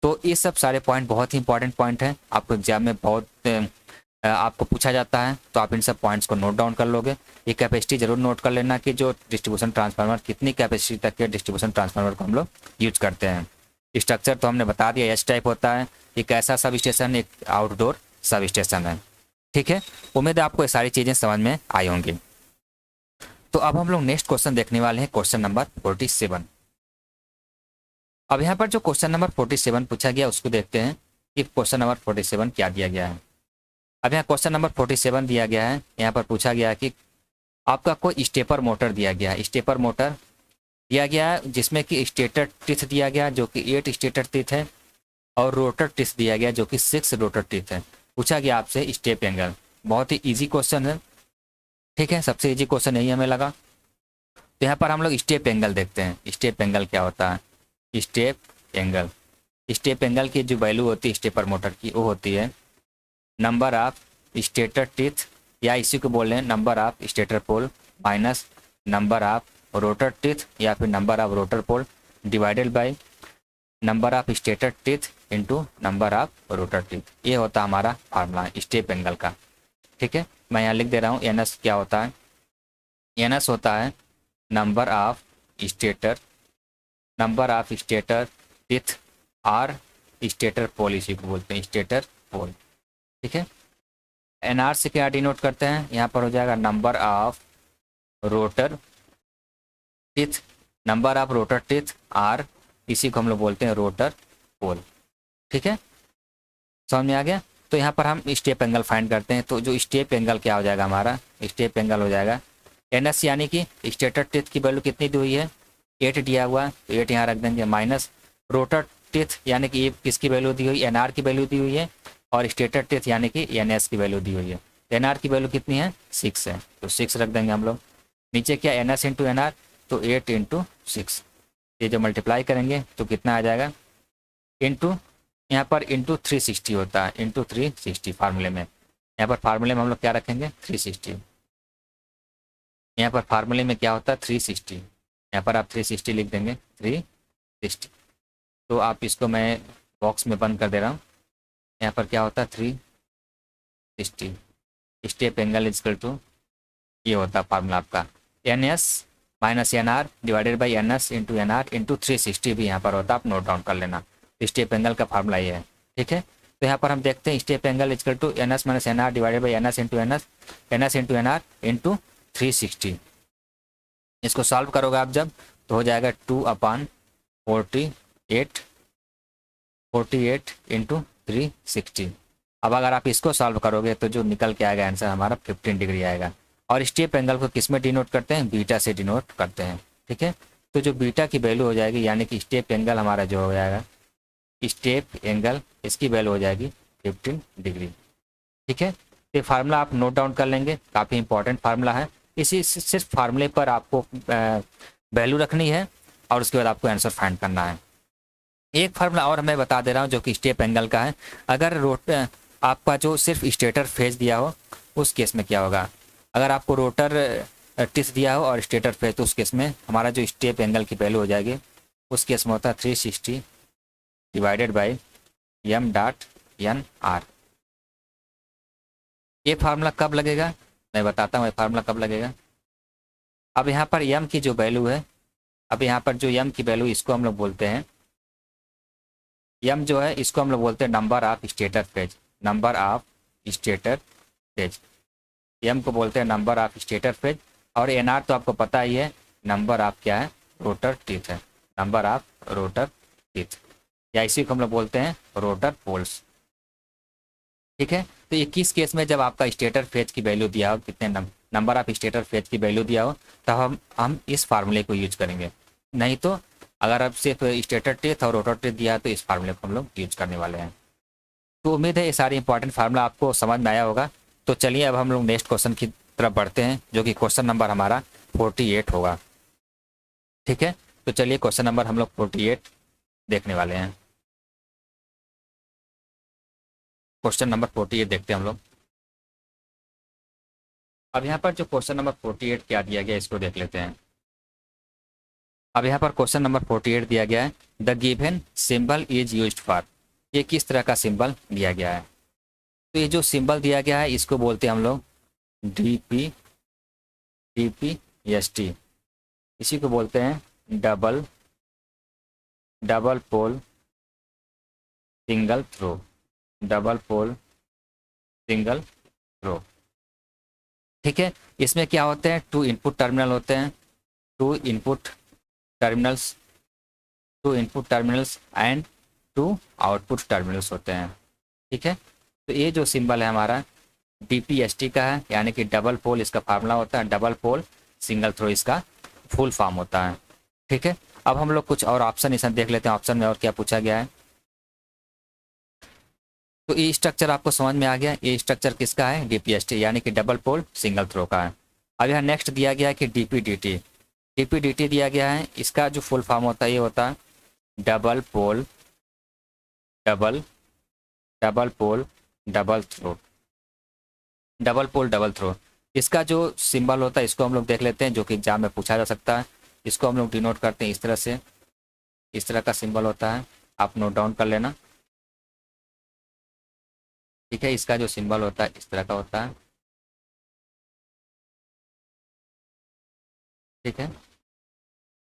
तो ये सब सारे पॉइंट बहुत ही इंपॉर्टेंट पॉइंट हैं, आपको एग्जाम में बहुत आपको पूछा जाता है, तो आप इन सब पॉइंट्स को नोट डाउन कर लोगे। ये कैपेसिटी जरूर नोट कर लेना कि जो डिस्ट्रीब्यूशन ट्रांसफार्मर कितनी कैपेसिटी तक के डिस्ट्रीब्यूशन ट्रांसफार्मर को हम लोग यूज करते हैं। स्ट्रक्चर तो हमने बता दिया एच टाइप होता है, एक ऐसा सब स्टेशन, एक आउटडोर सब स्टेशन है, ठीक है। उम्मीद है आपको ये सारी चीज़ें समझ में आई होंगी। तो अब हम लोग नेक्स्ट क्वेश्चन देखने वाले हैं, क्वेश्चन नंबर 47। अब यहाँ पर जो क्वेश्चन नंबर 47 पूछा गया उसको देखते हैं कि क्वेश्चन नंबर 47 क्या दिया गया है। अब यहाँ क्वेश्चन नंबर 47 दिया गया है, यहाँ पर पूछा गया है कि आपका कोई स्टेपर मोटर दिया गया है। स्टेपर मोटर दिया गया है जिसमें कि स्टेटर टिथ दिया गया जो कि 8 स्टेटर टिथ है, और रोटर टिथ दिया गया जो कि 6 रोटर टिथ है। पूछा गया आपसे स्टेप एंगल। बहुत ही ईजी क्वेश्चन है, ठीक है, सबसे ईजी क्वेश्चन यही हमें लगा। तो यहाँ पर हम लोग स्टेप एंगल देखते हैं। स्टेप एंगल क्या होता है? स्टेप एंगल की जो वैल्यू होती है स्टेपर मोटर की वो होती है नंबर ऑफ स्टेटर टिथ, या इसी को बोल रहे हैं number of stator pole minus number of rotor teeth या फिर number of rotor pole divided by number of stator teeth into number of rotor teeth. ये होता है हमारा फार्मूला स्टेप एंगल का, ठीक है। मैं यहाँ लिख दे रहा हूँ एन एस क्या होता है? एन एस होता है number of stator teeth or stator pole, इसी को बोलते हैं स्टेटर पोल, ठीक है। एन आर से क्या डिनोट करते हैं? यहाँ पर हो जाएगा number of rotor teeth, number of rotor teeth R, इसी को हम लोग बोलते हैं रोटर पोल, ठीक है। समझ में आ गया? तो यहाँ पर हम स्टेप एंगल फाइंड करते हैं। तो जो स्टेप एंगल क्या हो जाएगा हमारा? स्टेप एंगल हो जाएगा एन एस, यानी कि स्टेटर टिथ की वैल्यू कितनी दी हुई है? 8 दिया हुआ, तो 8 यहाँ रख देंगे, माइनस रोटर टिथ यानी कि ये किसकी वैल्यू दी हुई? एन आर की वैल्यू दी हुई है, और स्टेटर टिथ यानी कि एन एस की वैल्यू दी हुई है। एन आर की वैल्यू कितनी है? 6 है, तो 6 रख देंगे हम लोग। नीचे क्या N S into N R, तो 8 इंटू 6, ये जो मल्टीप्लाई करेंगे तो कितना आ जाएगा? इंटू यहाँ पर इंटू 360 होता है, इंटू 360 फार्मूले में। यहाँ पर फार्मूले में हम लोग क्या रखेंगे? 360। यहाँ पर फार्मूले में क्या होता है? 360। यहाँ पर आप 360 लिख देंगे, 60। तो आप इसको मैं बॉक्स में बंद कर दे रहा हूँ। यहाँ पर क्या होता है 360 स्टेप एंगल इजकल टू, ये होता है फार्मूला आपका N S minus N R divided by N S into N R into 360 भी यहाँ पर होता है, आप नोट डाउन कर लेना। स्टेप एंगल का फार्मूला ये है, ठीक है। तो यहाँ पर हम देखते हैं step angle is equal to N S minus N R divided by N S into N R into 360। इसको सॉल्व करोगे आप जब, तो हो जाएगा 2/48 48 इंटू 360। अब अगर आप इसको सॉल्व करोगे तो जो निकल के आएगा आंसर हमारा 15 डिग्री आएगा। और स्टेप एंगल को किस में डिनोट करते हैं, बीटा से डिनोट करते हैं, ठीक है। तो जो बीटा की वैल्यू हो जाएगी, यानी कि स्टेप एंगल हमारा जो हो जाएगा, स्टेप एंगल इसकी वैल्यू हो जाएगी 15 डिग्री, ठीक है। ये फार्मूला आप नोट डाउन कर लेंगे, काफ़ी इंपॉर्टेंट फार्मूला है। इसी सिर्फ फार्मूले पर आपको वैल्यू रखनी है और उसके बाद आपको आंसर फाइंड करना है। एक फार्मूला और मैं बता दे रहा हूँ जो कि स्टेप एंगल का है। अगर आपका जो सिर्फ स्टेटर फेज दिया हो, उस केस में क्या होगा, अगर आपको रोटर टिस दिया हो और स्टेटर फेज, तो उस केस में हमारा जो स्टेप एंगल की वैल्यू हो जाएगी, उस केस में होता है 360 divided by M dot N R. ये फार्मूला कब लगेगा, मैं बताता हूँ ये फार्मूला कब लगेगा। अब यहाँ पर एम की जो वैल्यू है, अब यहाँ पर जो एम की वैल्यू, इसको हम लोग बोलते हैं, एम जो है इसको हम लोग बोलते हैं number of stator phase, number of stator phase. M को बोलते हैं नंबर ऑफ स्टेटर फेज। और एन आर तो आपको पता ही है, नंबर ऑफ क्या है, रोटर टीथ है, नंबर ऑफ रोटर टीथ, या इसी को हम लोग बोलते हैं रोटर पोल्स, ठीक है। तो ये किस केस में, जब आपका स्टेटर फेज की वैल्यू दिया हो, कितने नंबर ऑफ स्टेटर फेज की वैल्यू दिया हो, तब हम इस फार्मूले को यूज करेंगे। नहीं तो अगर आप सिर्फ स्टेटर टेथ और रोटर टेथ दिया है, तो इस फार्मूले को हम लोग यूज करने वाले हैं। तो उम्मीद है ये सारी इंपॉर्टेंट फार्मूला आपको समझ में आया होगा। तो चलिए अब हम लोग नेक्स्ट क्वेश्चन की तरफ बढ़ते हैं, जो कि क्वेश्चन नंबर हमारा 48 होगा, ठीक है। तो चलिए क्वेश्चन नंबर हम लोग 48 देखने वाले हैं। क्वेश्चन नंबर 48 देखते हैं हम लोग। अब यहाँ पर जो क्वेश्चन नंबर 48 क्या दिया गया, इसको देख लेते हैं। अब यहाँ पर क्वेश्चन नंबर 48 दिया गया है, the given symbol is used for. ये किस तरह का सिंबल दिया गया है। तो ये जो सिंबल दिया गया है, इसको बोलते हैं हम लोग DPST। इसी को बोलते हैं double pole single throw, double pole single throw, ठीक है। इसमें क्या होते हैं, 2 इनपुट टर्मिनल होते हैं, 2 input terminals, 2 input terminals and 2 output terminals होते हैं, ठीक है। तो ये जो सिंबल है हमारा DPST का है, यानी कि डबल पोल इसका फार्मूला होता है, डबल पोल सिंगल थ्रो इसका फुल फॉर्म होता है, ठीक है। अब हम लोग कुछ और ऑप्शन इसमें देख लेते हैं, ऑप्शन में और क्या पूछा गया है। तो ये स्ट्रक्चर आपको समझ में आ गया, ये स्ट्रक्चर किसका है, DPST यानी कि डबल पोल सिंगल थ्रो का है। अब यहाँ नेक्स्ट दिया गया है कि DPDT दिया गया है, इसका जो फुल फॉर्म होता है ये होता है double pole double pole double throw, double pole double throw. इसका जो सिंबल होता है, इसको हम लोग देख लेते हैं, जो कि एग्जाम में पूछा जा सकता है। इसको हम लोग डिनोट करते हैं इस तरह से, इस तरह का सिंबल होता है, आप नोट डाउन कर लेना, ठीक है। इसका जो सिंबल होता है इस तरह का होता है, ठीक है।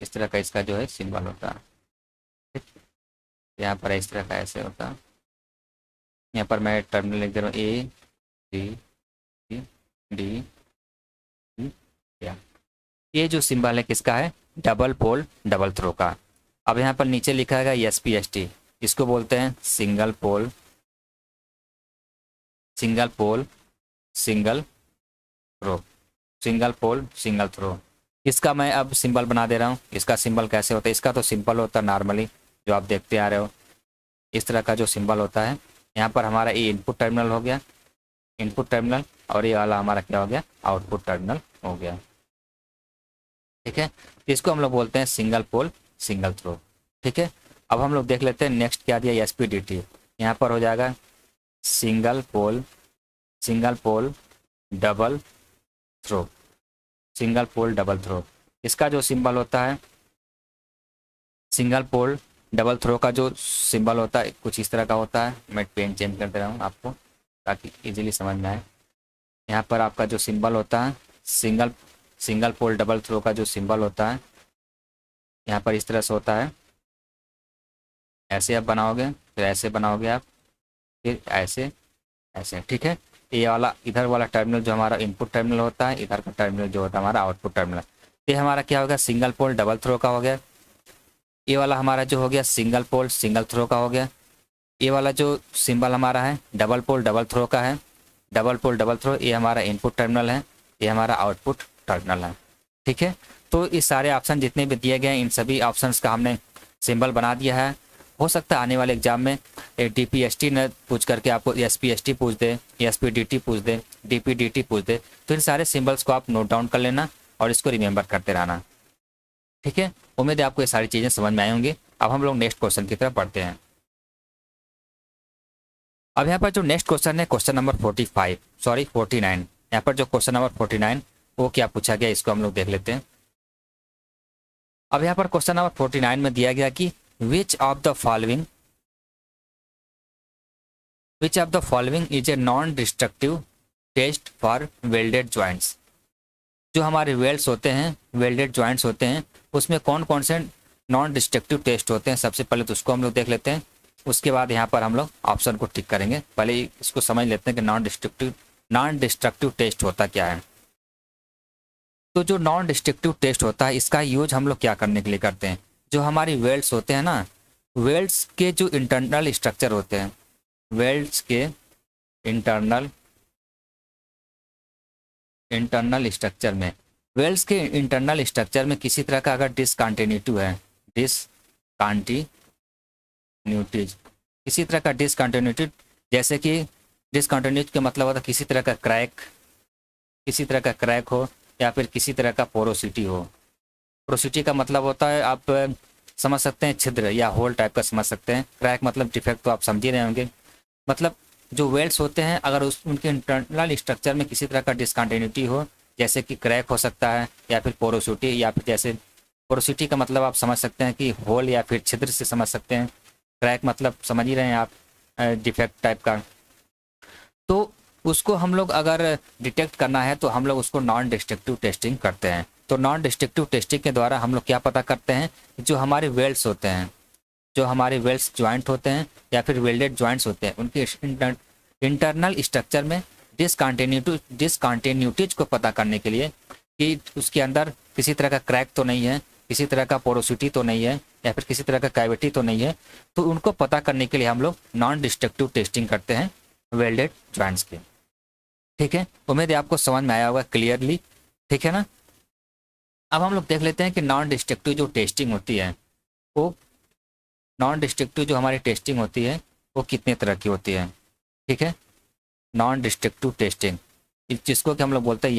इस तरह का इसका जो है सिंबल होता है, ठीक। यहाँ पर इस तरह का ऐसे होता है। यहाँ पर मैं टर्मिनल लिख दे रहा हूँ ABCD। ये जो सिंबल है किसका है, डबल पोल डबल थ्रो का। अब यहाँ पर नीचे लिखा है SPST, इसको बोलते हैं single pole single throw, single pole single throw. इसका मैं अब सिंबल बना दे रहा हूँ। इसका सिंबल कैसे होता है, इसका तो सिंपल होता है नॉर्मली, जो आप देखते आ रहे हो, इस तरह का जो सिंबल होता है। यहाँ पर हमारा ये इनपुट टर्मिनल हो गया, इनपुट टर्मिनल, और ये वाला हमारा क्या हो गया, आउटपुट टर्मिनल हो गया, ठीक है। इसको हम लोग बोलते हैं सिंगल पोल सिंगल थ्रो, ठीक है। अब हम लोग देख लेते हैं नेक्स्ट क्या दिया, SPDT। यहाँ पर हो जाएगा single pole double throw, single pole double throw. इसका जो सिंबल होता है, सिंगल पोल डबल थ्रो का जो सिंबल होता है कुछ इस तरह का होता है। मैं पेन चेंज कर दे रहा हूँ आपको ताकि इजीली समझ में आए। यहाँ पर आपका जो सिंबल होता है single single pole double throw का जो सिंबल होता है यहाँ पर इस तरह से होता है। ऐसे आप बनाओगे, फिर ऐसे बनाओगे आप, फिर ऐसे ऐसे, ठीक है। ये वाला इधर वाला टर्मिनल जो हमारा इनपुट टर्मिनल होता है, इधर का टर्मिनल जो होता है हमारा आउटपुट टर्मिनल। ये हमारा क्या हो गया, सिंगल पोल डबल थ्रो का हो गया। ये वाला हमारा जो हो गया सिंगल पोल सिंगल थ्रो का हो गया। ये वाला जो सिंबल हमारा है डबल पोल डबल थ्रो का है, डबल पोल डबल थ्रो, ये हमारा इनपुट टर्मिनल है, ये हमारा आउटपुट टर्मिनल है, ठीक है। तो ये सारे ऑप्शन जितने भी दिए गए हैं इन सभी ऑप्शंस का हमने सिंबल बना दिया है। हो सकता है आने वाले एग्जाम में DPST न पूछ करके आपको SPST पूछ दे, SPDT पूछ दे, DPDT पूछ दे, तो इन सारे सिंबल्स को आप नोट डाउन कर लेना और इसको रिमेंबर करते रहना, ठीक है। उम्मीद है आपको ये सारी चीज़ें समझ में आई होंगी। अब हम लोग नेक्स्ट क्वेश्चन की तरफ बढ़ते हैं। अब यहाँ पर जो नेक्स्ट क्वेश्चन है क्वेश्चन नंबर 49। यहाँ पर जो क्वेश्चन नंबर 49 वो क्या पूछा गया इसको हम लोग देख लेते हैं। अब यहाँ पर क्वेश्चन नंबर 49 में दिया गया कि which of the following is a non destructive test for welded joints. जो हमारे वेल्ड्स होते हैं, वेल्डेड ज्वाइंट्स होते हैं, उसमें कौन कौन से नॉन डिस्ट्रक्टिव टेस्ट होते हैं, सबसे पहले तो उसको हम लोग देख लेते हैं। उसके बाद यहाँ पर हम लोग ऑप्शन को टिक करेंगे। पहले इसको समझ लेते हैं कि नॉन डिस्ट्रक्टिव टेस्ट होता क्या है। तो जो नॉन डिस्ट्रक्टिव टेस्ट होता है इसका यूज हम लोग क्या करने के लिए करते हैं, जो हमारी वेल्ड्स होते हैं ना, वेल्ड्स के जो इंटरनल स्ट्रक्चर होते हैं, वेल्ड्स के इंटरनल स्ट्रक्चर में, वेल्ड्स के इंटरनल स्ट्रक्चर में किसी तरह का अगर डिसकंटिन्यूटीज, किसी तरह का डिसकंटिन्यूटी, जैसे कि डिसकंटिन्यूटी का मतलब होता है किसी तरह का क्रैक हो या फिर किसी तरह का पोरोसिटी हो। पोरोसिटी का मतलब होता है आप समझ सकते हैं छिद्र या होल टाइप का समझ सकते हैं। क्रैक मतलब डिफेक्ट, तो आप समझ ही रहे होंगे। मतलब जो वेल्ड्स होते हैं अगर उनके इंटरनल स्ट्रक्चर में किसी तरह का डिसकंटिन्यूटी हो, जैसे कि क्रैक हो सकता है या फिर पोरोसिटी, या फिर जैसे पोरोसिटी का मतलब आप समझ सकते हैं कि होल या फिर छिद्र से समझ सकते हैं। क्रैक मतलब समझ ही रहे हैं आप, डिफेक्ट टाइप का। तो उसको हम लोग अगर डिटेक्ट करना है तो हम लोग उसको नॉन डिस्ट्रक्टिव टेस्टिंग करते हैं। तो नॉन डिस्ट्रक्टिव टेस्टिंग के द्वारा हम लोग क्या पता करते हैं, जो हमारे वेल्ड्स होते हैं, जो हमारे वेल्ड्स ज्वाइंट होते हैं या फिर वेल्डेड ज्वाइंट्स होते हैं, उनके इंटरनल स्ट्रक्चर में डिसकंटिन्यूटीज को पता करने के लिए कि उसके अंदर किसी तरह का क्रैक तो नहीं है, किसी तरह का पोरोसिटी तो नहीं है, या फिर किसी तरह का कैविटी तो नहीं है, तो उनको पता करने के लिए हम लोग नॉन डिस्ट्रक्टिव टेस्टिंग करते हैं वेल्डेड ज्वाइंट्स की, ठीक है। उम्मीद है आपको समझ में आया होगा क्लियरली, ठीक है ना। अब हम लोग देख लेते हैं कि नॉन डिस्ट्रक्टिव जो टेस्टिंग होती है, वो नॉन डिस्ट्रक्टिव जो हमारी टेस्टिंग होती है वो कितने तरह की होती है, ठीक है। नॉन डिस्ट्रक्टिव टेस्टिंग जिसको कि हम लोग बोलते हैं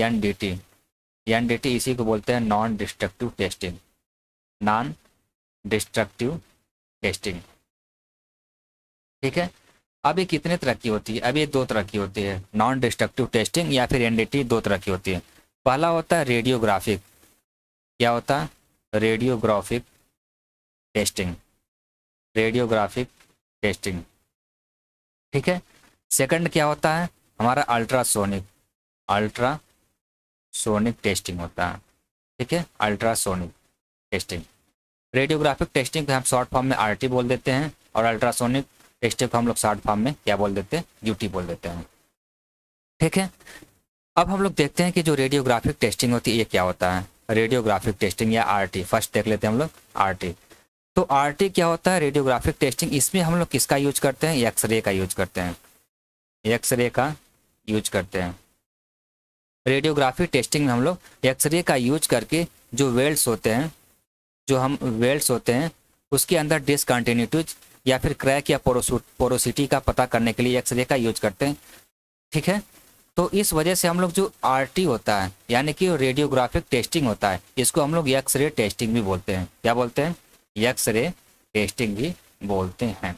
NDT, इसी को बोलते हैं non destructive testing, non destructive testing, ठीक है। अब ये कितने तरह की होती है, अब ये 2 तरह की होती है। नॉन डिस्ट्रक्टिव टेस्टिंग या फिर NDT 2 तरह की होती है। पहला होता है रेडियोग्राफिक, क्या होता है, रेडियोग्राफिक टेस्टिंग, रेडियोग्राफिक टेस्टिंग, ठीक है। सेकंड क्या होता है हमारा अल्ट्रासोनिक टेस्टिंग होता है, ठीक है, अल्ट्रासोनिक टेस्टिंग। रेडियोग्राफिक टेस्टिंग को हम शॉर्ट फॉर्म में RT बोल देते हैं, और अल्ट्रासोनिक टेस्टिंग को हम लोग शॉर्ट फॉर्म में क्या बोल देते हैं, UT बोल देते हैं, ठीक है। अब हम लोग देखते हैं कि जो रेडियोग्राफिक टेस्टिंग होती है ये क्या होता है, रेडियोग्राफिक टेस्टिंग या RT। फर्स्ट देख लेते हैं हम लोग RT। तो RT क्या होता है, रेडियोग्राफिक टेस्टिंग, इसमें हम लोग किसका यूज करते हैं, एक्सरे का यूज करते हैं, एक्सरे का यूज करते हैं। रेडियोग्राफी टेस्टिंग में हम लोग एक्सरे का यूज करके जो वेल्ड्स होते हैं उसके अंदर डिसकंटिन्यूटीज या फिर क्रैक या पोरोसिटी का पता करने के लिए एक्सरे का यूज करते हैं, ठीक है। तो इस वजह से हम लोग जो RT होता है यानी कि रेडियोग्राफिक टेस्टिंग होता है, इसको हम लोग एक्सरे टेस्टिंग भी बोलते हैं। क्या बोलते हैं, एक्सरे टेस्टिंग भी बोलते हैं।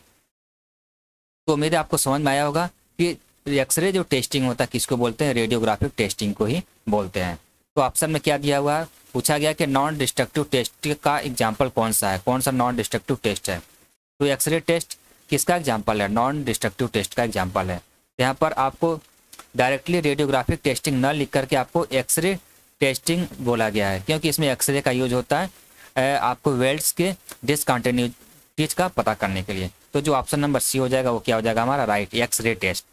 तो उम्मीद है आपको समझ में आया होगा कि एक्सरे जो टेस्टिंग होता है किसको बोलते हैं, रेडियोग्राफिक टेस्टिंग को ही बोलते हैं। तो ऑप्शन में क्या दिया हुआ है, पूछा गया कि नॉन डिस्ट्रक्टिव टेस्ट का एग्जाम्पल कौन सा है, कौन सा नॉन डिस्ट्रक्टिव टेस्ट है। तो एक्सरे टेस्ट किसका एग्जाम्पल है, नॉन डिस्ट्रक्टिव टेस्ट का एग्जाम्पल है। यहाँ पर आपको डायरेक्टली रेडियोग्राफिक टेस्टिंग न लिख करके आपको एक्सरे टेस्टिंग बोला गया है, क्योंकि इसमें एक्सरे का यूज होता है आपको वेल्ड्स के डिसकंटिन्यूटीज का पता करने के लिए। तो जो ऑप्शन नंबर सी हो जाएगा वो क्या हो जाएगा हमारा राइट, एक्सरे टेस्ट।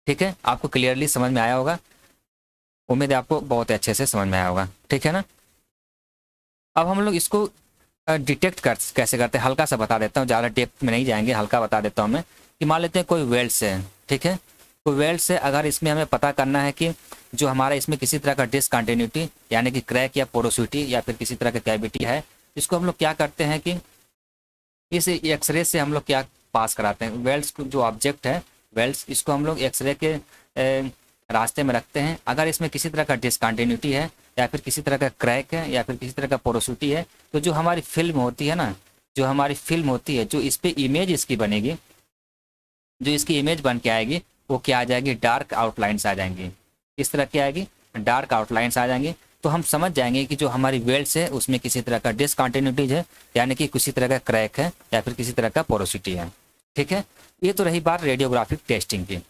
ठीक है, आपको क्लियरली समझ में आया होगा, उम्मीद है आपको बहुत अच्छे से समझ में आया होगा। ठीक है ना। अब हम लोग इसको डिटेक्ट कर कैसे करते हैं, हल्का सा बता देता हूँ, ज़्यादा डेप्थ में नहीं जाएंगे, हल्का बता देता हूँ मैं कि मान लेते हैं कोई वेल्ड्स है। ठीक है, कोई वेल्ड्स है, अगर इसमें हमें पता करना है कि जो हमारा इसमें किसी तरह का डिसकंटिन्यूटी यानी कि क्रैक या पोरोसिटी या फिर किसी तरह का कैविटी है, इसको हम लोग क्या करते हैं कि इस एक्सरे से हम लोग क्या पास कराते हैं, वेल्ड्स को जो ऑब्जेक्ट है वेल्ड्स, इसको हम लोग एक्सरे के रास्ते में रखते हैं। अगर इसमें किसी तरह का डिसकंटिन्यूटी है या फिर किसी तरह का क्रैक है या फिर किसी तरह का पोरोसिटी है, तो जो हमारी फिल्म होती है ना, जो हमारी फिल्म होती है, जो इस पर इमेज इसकी बनेगी, जो इसकी इमेज बन के आएगी वो क्या आ जाएगी, डार्क आउटलाइंस आ जाएंगी। इस तरह क्या आएगी, डार्क आउटलाइंस आ जाएंगी। तो हम समझ जाएंगे कि जो हमारी वेल्ड्स है उसमें किसी तरह का डिसकंटिन्यूटीज है, यानी कि किसी तरह का क्रैक है या फिर किसी तरह का पोरोसिटी है। ठीक है, ये तो रही बात रेडियोग्राफिक टेस्टिंग की।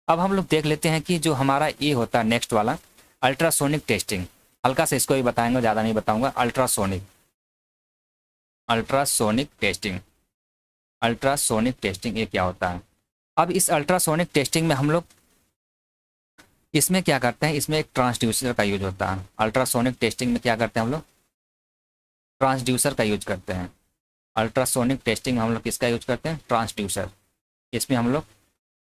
अब हम लोग देख लेते हैं कि जो हमारा ये होता है नेक्स्ट वाला अल्ट्रासोनिक टेस्टिंग। हल्का से इसको भी बताएंगे, ज़्यादा नहीं बताऊंगा। अल्ट्रासोनिक टेस्टिंग, अल्ट्रासोनिक टेस्टिंग ये क्या होता है। अब इस अल्ट्रासोनिक टेस्टिंग में हम लोग इसमें क्या करते हैं, इसमें एक ट्रांसड्यूसर का यूज होता है। अल्ट्रासोनिक टेस्टिंग में क्या करते हैं हम लोग, ट्रांसड्यूसर का यूज करते हैं। अल्ट्रासोनिक टेस्टिंग में हम लोग किसका यूज करते हैं, ट्रांसड्यूसर। इसमें हम लोग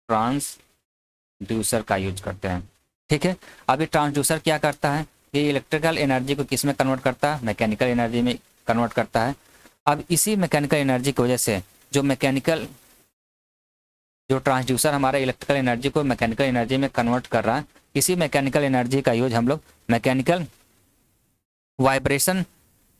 ट्रांसड्यूसर का यूज करते हैं। ठीक है, अब ये ट्रांसड्यूसर क्या करता है, ये इलेक्ट्रिकल एनर्जी को किस में कन्वर्ट करता है, मैकेनिकल एनर्जी में कन्वर्ट करता है। अब इसी मैकेनिकल एनर्जी की वजह से जो ट्रांसड्यूसर हमारा इलेक्ट्रिकल एनर्जी को मैकेनिकल एनर्जी में कन्वर्ट कर रहा है, इसी मैकेनिकल एनर्जी का यूज हम लोग मैकेनिकल वाइब्रेशन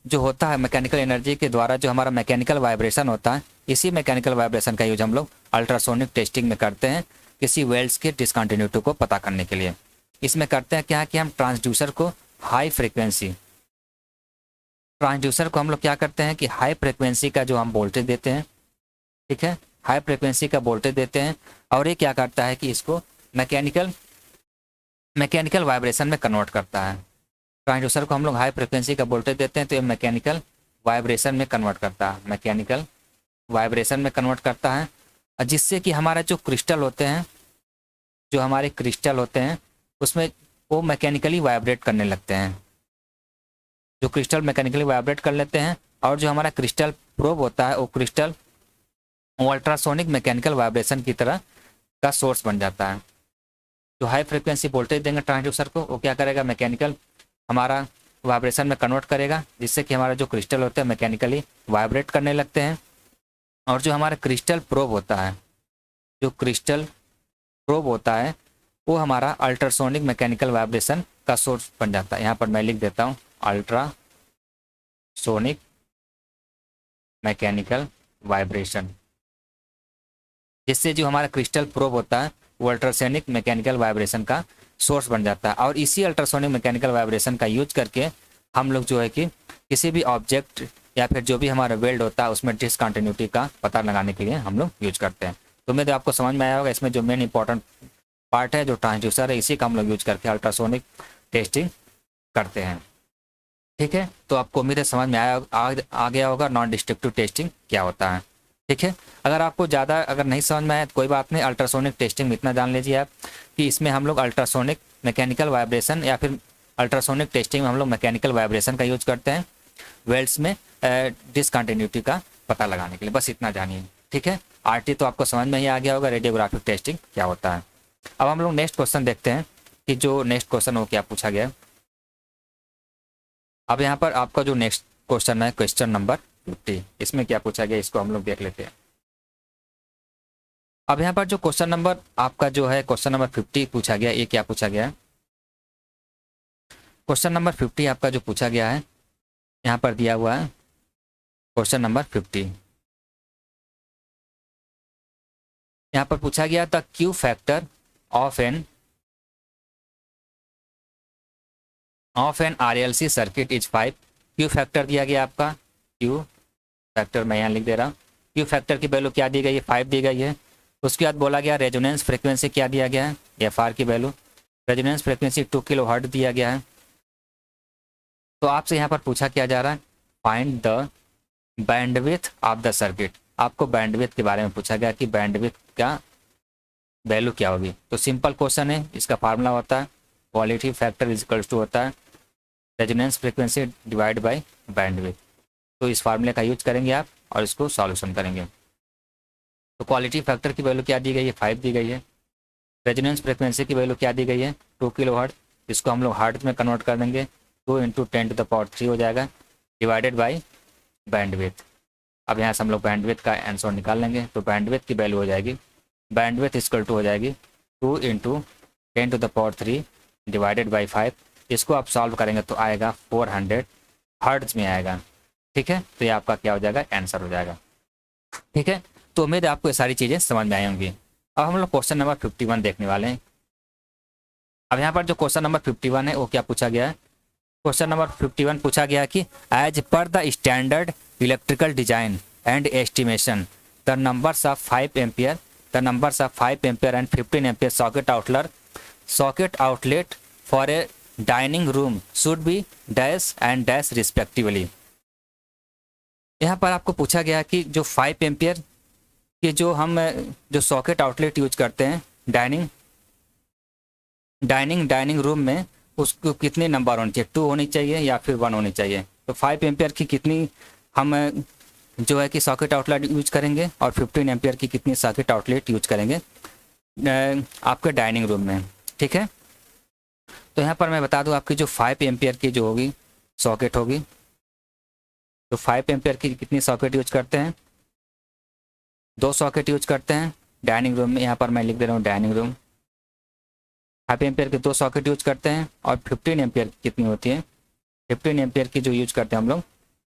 जो होता है, मैकेनिकल एनर्जी के द्वारा जो हमारा मैकेनिकल वाइब्रेशन होता है, इसी मैकेनिकल वाइब्रेशन का यूज हम लोग अल्ट्रासोनिक टेस्टिंग में करते हैं, किसी वेल्ड्स के डिसकंटिन्यूटी को पता करने के लिए। इसमें करते हैं क्या है कि हम ट्रांसड्यूसर को हम लोग क्या करते हैं कि हाई फ्रिक्वेंसी का जो हम वोल्टेज देते हैं, ठीक है, हाई फ्रिक्वेंसी का वोल्टेज देते हैं, और ये क्या करता है कि इसको मैकेनिकल वाइब्रेशन में कन्वर्ट करता है। ट्रांसड्यूसर को हम लोग हाई फ्रिक्वेंसी का वोल्टेज देते हैं तो ये मैकेनिकल वाइब्रेशन में कन्वर्ट करता है, मैकेनिकल वाइब्रेशन में कन्वर्ट करता है, जिससे कि हमारा जो क्रिस्टल होते हैं, जो हमारे क्रिस्टल होते हैं उसमें वो मैकेनिकली वाइब्रेट करने लगते हैं। जो क्रिस्टल मैकेनिकली वाइब्रेट कर लेते हैं, और जो हमारा क्रिस्टल प्रोब होता है वो क्रिस्टल वो अल्ट्रासोनिक मैकेनिकल वाइब्रेशन की तरह का सोर्स बन जाता है। जो हाई फ्रिक्वेंसी वोल्टेज देंगे ट्रांसड्यूसर को, वो क्या करेगा, मैकेनिकल हमारा वाइब्रेशन में कन्वर्ट करेगा, जिससे कि हमारा जो क्रिस्टल होते हैं मैकेनिकली वाइब्रेट करने लगते हैं। और जो हमारा क्रिस्टल प्रोब होता है, जो क्रिस्टल प्रोब होता है वो हमारा अल्ट्रासोनिक मैकेनिकल वाइब्रेशन का सोर्स बन जाता है। यहाँ पर मैं लिख देता हूँ अल्ट्रासोनिक मैकेनिकल वाइब्रेशन, जिससे जो हमारा क्रिस्टल प्रोब होता है वो अल्ट्रासोनिक मैकेनिकल वाइब्रेशन का सोर्स बन जाता है। और इसी अल्ट्रासोनिक मैकेनिकल वाइब्रेशन का यूज करके हम लोग जो है कि किसी भी ऑब्जेक्ट या फिर जो भी हमारा वेल्ड होता है उसमें डिसकंटिन्यूटी का पता लगाने के लिए हम लोग यूज करते हैं। तो मैं आपको समझ में आया होगा, इसमें जो मेन इंपॉर्टेंट पार्ट है जो ट्रांसड्यूसर है, इसी का हम लोग यूज करके अल्ट्रासोनिक टेस्टिंग करते हैं। ठीक है, तो आपको उम्मीद है समझ में आ गया होगा नॉन डिस्ट्रक्टिव टेस्टिंग क्या होता है। ठीक है, अगर आपको ज़्यादा अगर नहीं समझ में आया तो कोई बात नहीं, अल्ट्रासोनिक टेस्टिंग में इतना जान लीजिए आप कि इसमें हम लोग अल्ट्रासोनिक मैकेनिकल वाइब्रेशन या फिर अल्ट्रासोनिक टेस्टिंग में हम लोग मैकेनिकल वाइब्रेशन का यूज करते हैं वेल्ड्स में डिसकंटिन्यूटी का पता लगाने के लिए, बस इतना जानिए। ठीक है, आरटी तो आपको समझ में ही आ गया होगा रेडियोग्राफिक टेस्टिंग क्या होता है। अब हम लोग नेक्स्ट क्वेश्चन देखते हैं कि जो नेक्स्ट क्वेश्चन वो क्या पूछा गया। अब यहाँ पर आपका जो नेक्स्ट क्वेश्चन है क्वेश्चन नंबर 50, इसमें क्या पूछा गया इसको हम लोग देख लेते हैं। अब यहाँ पर जो क्वेश्चन नंबर आपका जो है क्वेश्चन नंबर 50 पूछा गया, ये क्या पूछा गया है, क्वेश्चन नंबर 50 आपका जो पूछा गया है यहाँ पर दिया हुआ है क्वेश्चन नंबर 50। यहाँ पर पूछा गया the Q factor of an of an RLC circuit is 5। Q factor दिया गया आपका, क्यू फैक्टर मैं यहाँ लिख दे रहा हूँ। क्यू फैक्टर की वैल्यू क्या दी गई है, 5 दी गई है। उसके बाद बोला गया रेजोनेंस फ्रिक्वेंसी क्या दिया गया है, FR की value, resonance frequency 2 kilo hertz दिया गया है। तो आपसे यहाँ पर पूछा क्या जा रहा है, find the bandwidth of the circuit. आपको बैंडविड्थ के बारे में पूछा गया कि बैंडविड्थ का वैल्यू क्या होगी। तो सिंपल क्वेश्चन है, इसका फार्मूला होता है क्वालिटी फैक्टर इजिकल्स टू होता है resonance frequency divide by bandwidth. तो इस फार्मूले का यूज करेंगे आप और इसको सॉल्यूशन करेंगे। तो क्वालिटी फैक्टर की वैल्यू क्या दी गई है, 5 दी गई है। रेजोनेंस फ्रिक्वेंसी की वैल्यू क्या दी गई है, 2 किलो हर्ट्ज। इसको हम लोग हर्ट्ज में कन्वर्ट कर देंगे, 2 × 10⁻³ हो जाएगा, डिवाइडेड बाई बैंडविड्थ। अब यहाँ से हम लोग बैंडविड्थ का आंसर निकाल लेंगे। तो बैंडविड्थ की वैल्यू हो जाएगी, बैंडविड्थ इक्वल टू हो जाएगी 2 × 10⁻³ डिवाइडेड बाई 5। इसको आप सॉल्व करेंगे तो आएगा 400 हर्ट्ज में आएगा। ठीक है, तो ये आपका क्या हो जाएगा, आंसर हो जाएगा। ठीक है, तो उम्मीद है आपको ये सारी चीज़ें समझ में आई होंगी। अब हम लोग क्वेश्चन नंबर 51 देखने वाले हैं। अब यहाँ पर जो क्वेश्चन नंबर 51 है वो क्या पूछा गया है, क्वेश्चन नंबर 51 पूछा गया कि एज पर the standard electrical design and estimation the numbers of 5 ampere and 15 ampere socket outlet for a dining room should be dash and dash respectively. यहाँ पर आपको पूछा गया कि जो 5 एम्पियर के जो सॉकेट आउटलेट यूज करते हैं डाइनिंग रूम में, उसको कितने नंबर होनी चाहिए, 2 होनी चाहिए या फिर 1 होनी चाहिए। तो 5 एम्पियर की कितनी हम जो है कि सॉकेट आउटलेट यूज करेंगे और 15 एम्पियर की कितनी सॉकेट आउटलेट यूज करेंगे आपके डाइनिंग रूम में। ठीक है, तो यहाँ पर मैं बता दूँ आपकी जो 5 एम्पियर की जो होगी सॉकेट होगी, तो 5 एम्पियर की कितनी सॉकेट यूज करते हैं, 2 सॉकेट यूज करते हैं डाइनिंग रूम में। यहाँ पर मैं लिख दे रहा हूँ डाइनिंग रूम, 5 एम्पियर के 2 सॉकेट यूज करते हैं। और 15 एम्पियर कितनी होती है, 15 एम्पियर की जो यूज करते हैं हम लोग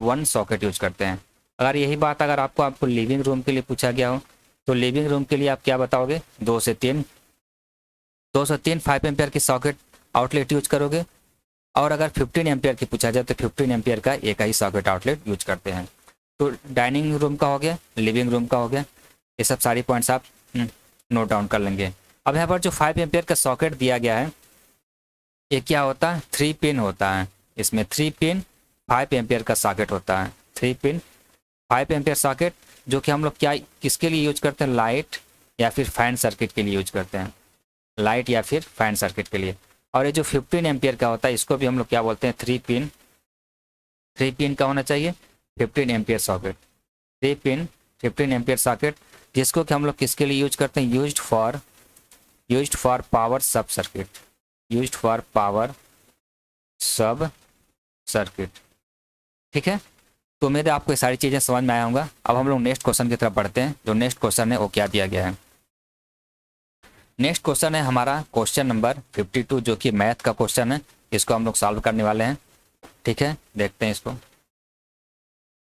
1 सॉकेट यूज करते हैं। अगर यही बात अगर आपको लिविंग रूम के लिए पूछा गया हो तो लिविंग रूम के लिए आप क्या बताओगे, 2 से 3 5 एम्पियर की सॉकेट आउटलेट यूज करोगे। और अगर 15 एम्पियर की पूछा जाए तो 15 एम्पियर का एक ही सॉकेट आउटलेट यूज करते हैं। तो डाइनिंग रूम का हो गया, लिविंग रूम का हो गया, ये सब सारी पॉइंट्स आप नोट डाउन कर लेंगे। अब यहाँ पर जो 5 एम्पियर का सॉकेट दिया गया है ये क्या होता है, 3 पिन होता है। इसमें 3 पिन 5 एम्पियर का सॉकेट होता है, 3 पिन 5 एम्पियर सॉकेट, जो कि हम लोग क्या किसके लिए यूज करते हैं, लाइट या फिर फैन सर्किट के लिए यूज करते हैं, लाइट या फिर फैन सर्किट के लिए। और ये जो 15 एम्पियर का होता है इसको भी हम लोग क्या बोलते हैं, 3 पिन का होना चाहिए 15 ampere socket, 3 pin 15 ampere socket, जिसको कि हम लोग किसके लिए यूज करते हैं, यूज्ड फॉर पावर सब सर्किट, ठीक है। तो उम्मीद है आपको ये सारी चीज़ें समझ में आया होगा। अब हम लोग नेक्स्ट क्वेश्चन की तरफ बढ़ते हैं। जो नेक्स्ट क्वेश्चन है वो क्या दिया गया है, नेक्स्ट क्वेश्चन है हमारा क्वेश्चन नंबर 52, जो कि मैथ का क्वेश्चन है। इसको हम लोग सॉल्व करने वाले हैं। ठीक है, देखते हैं इसको।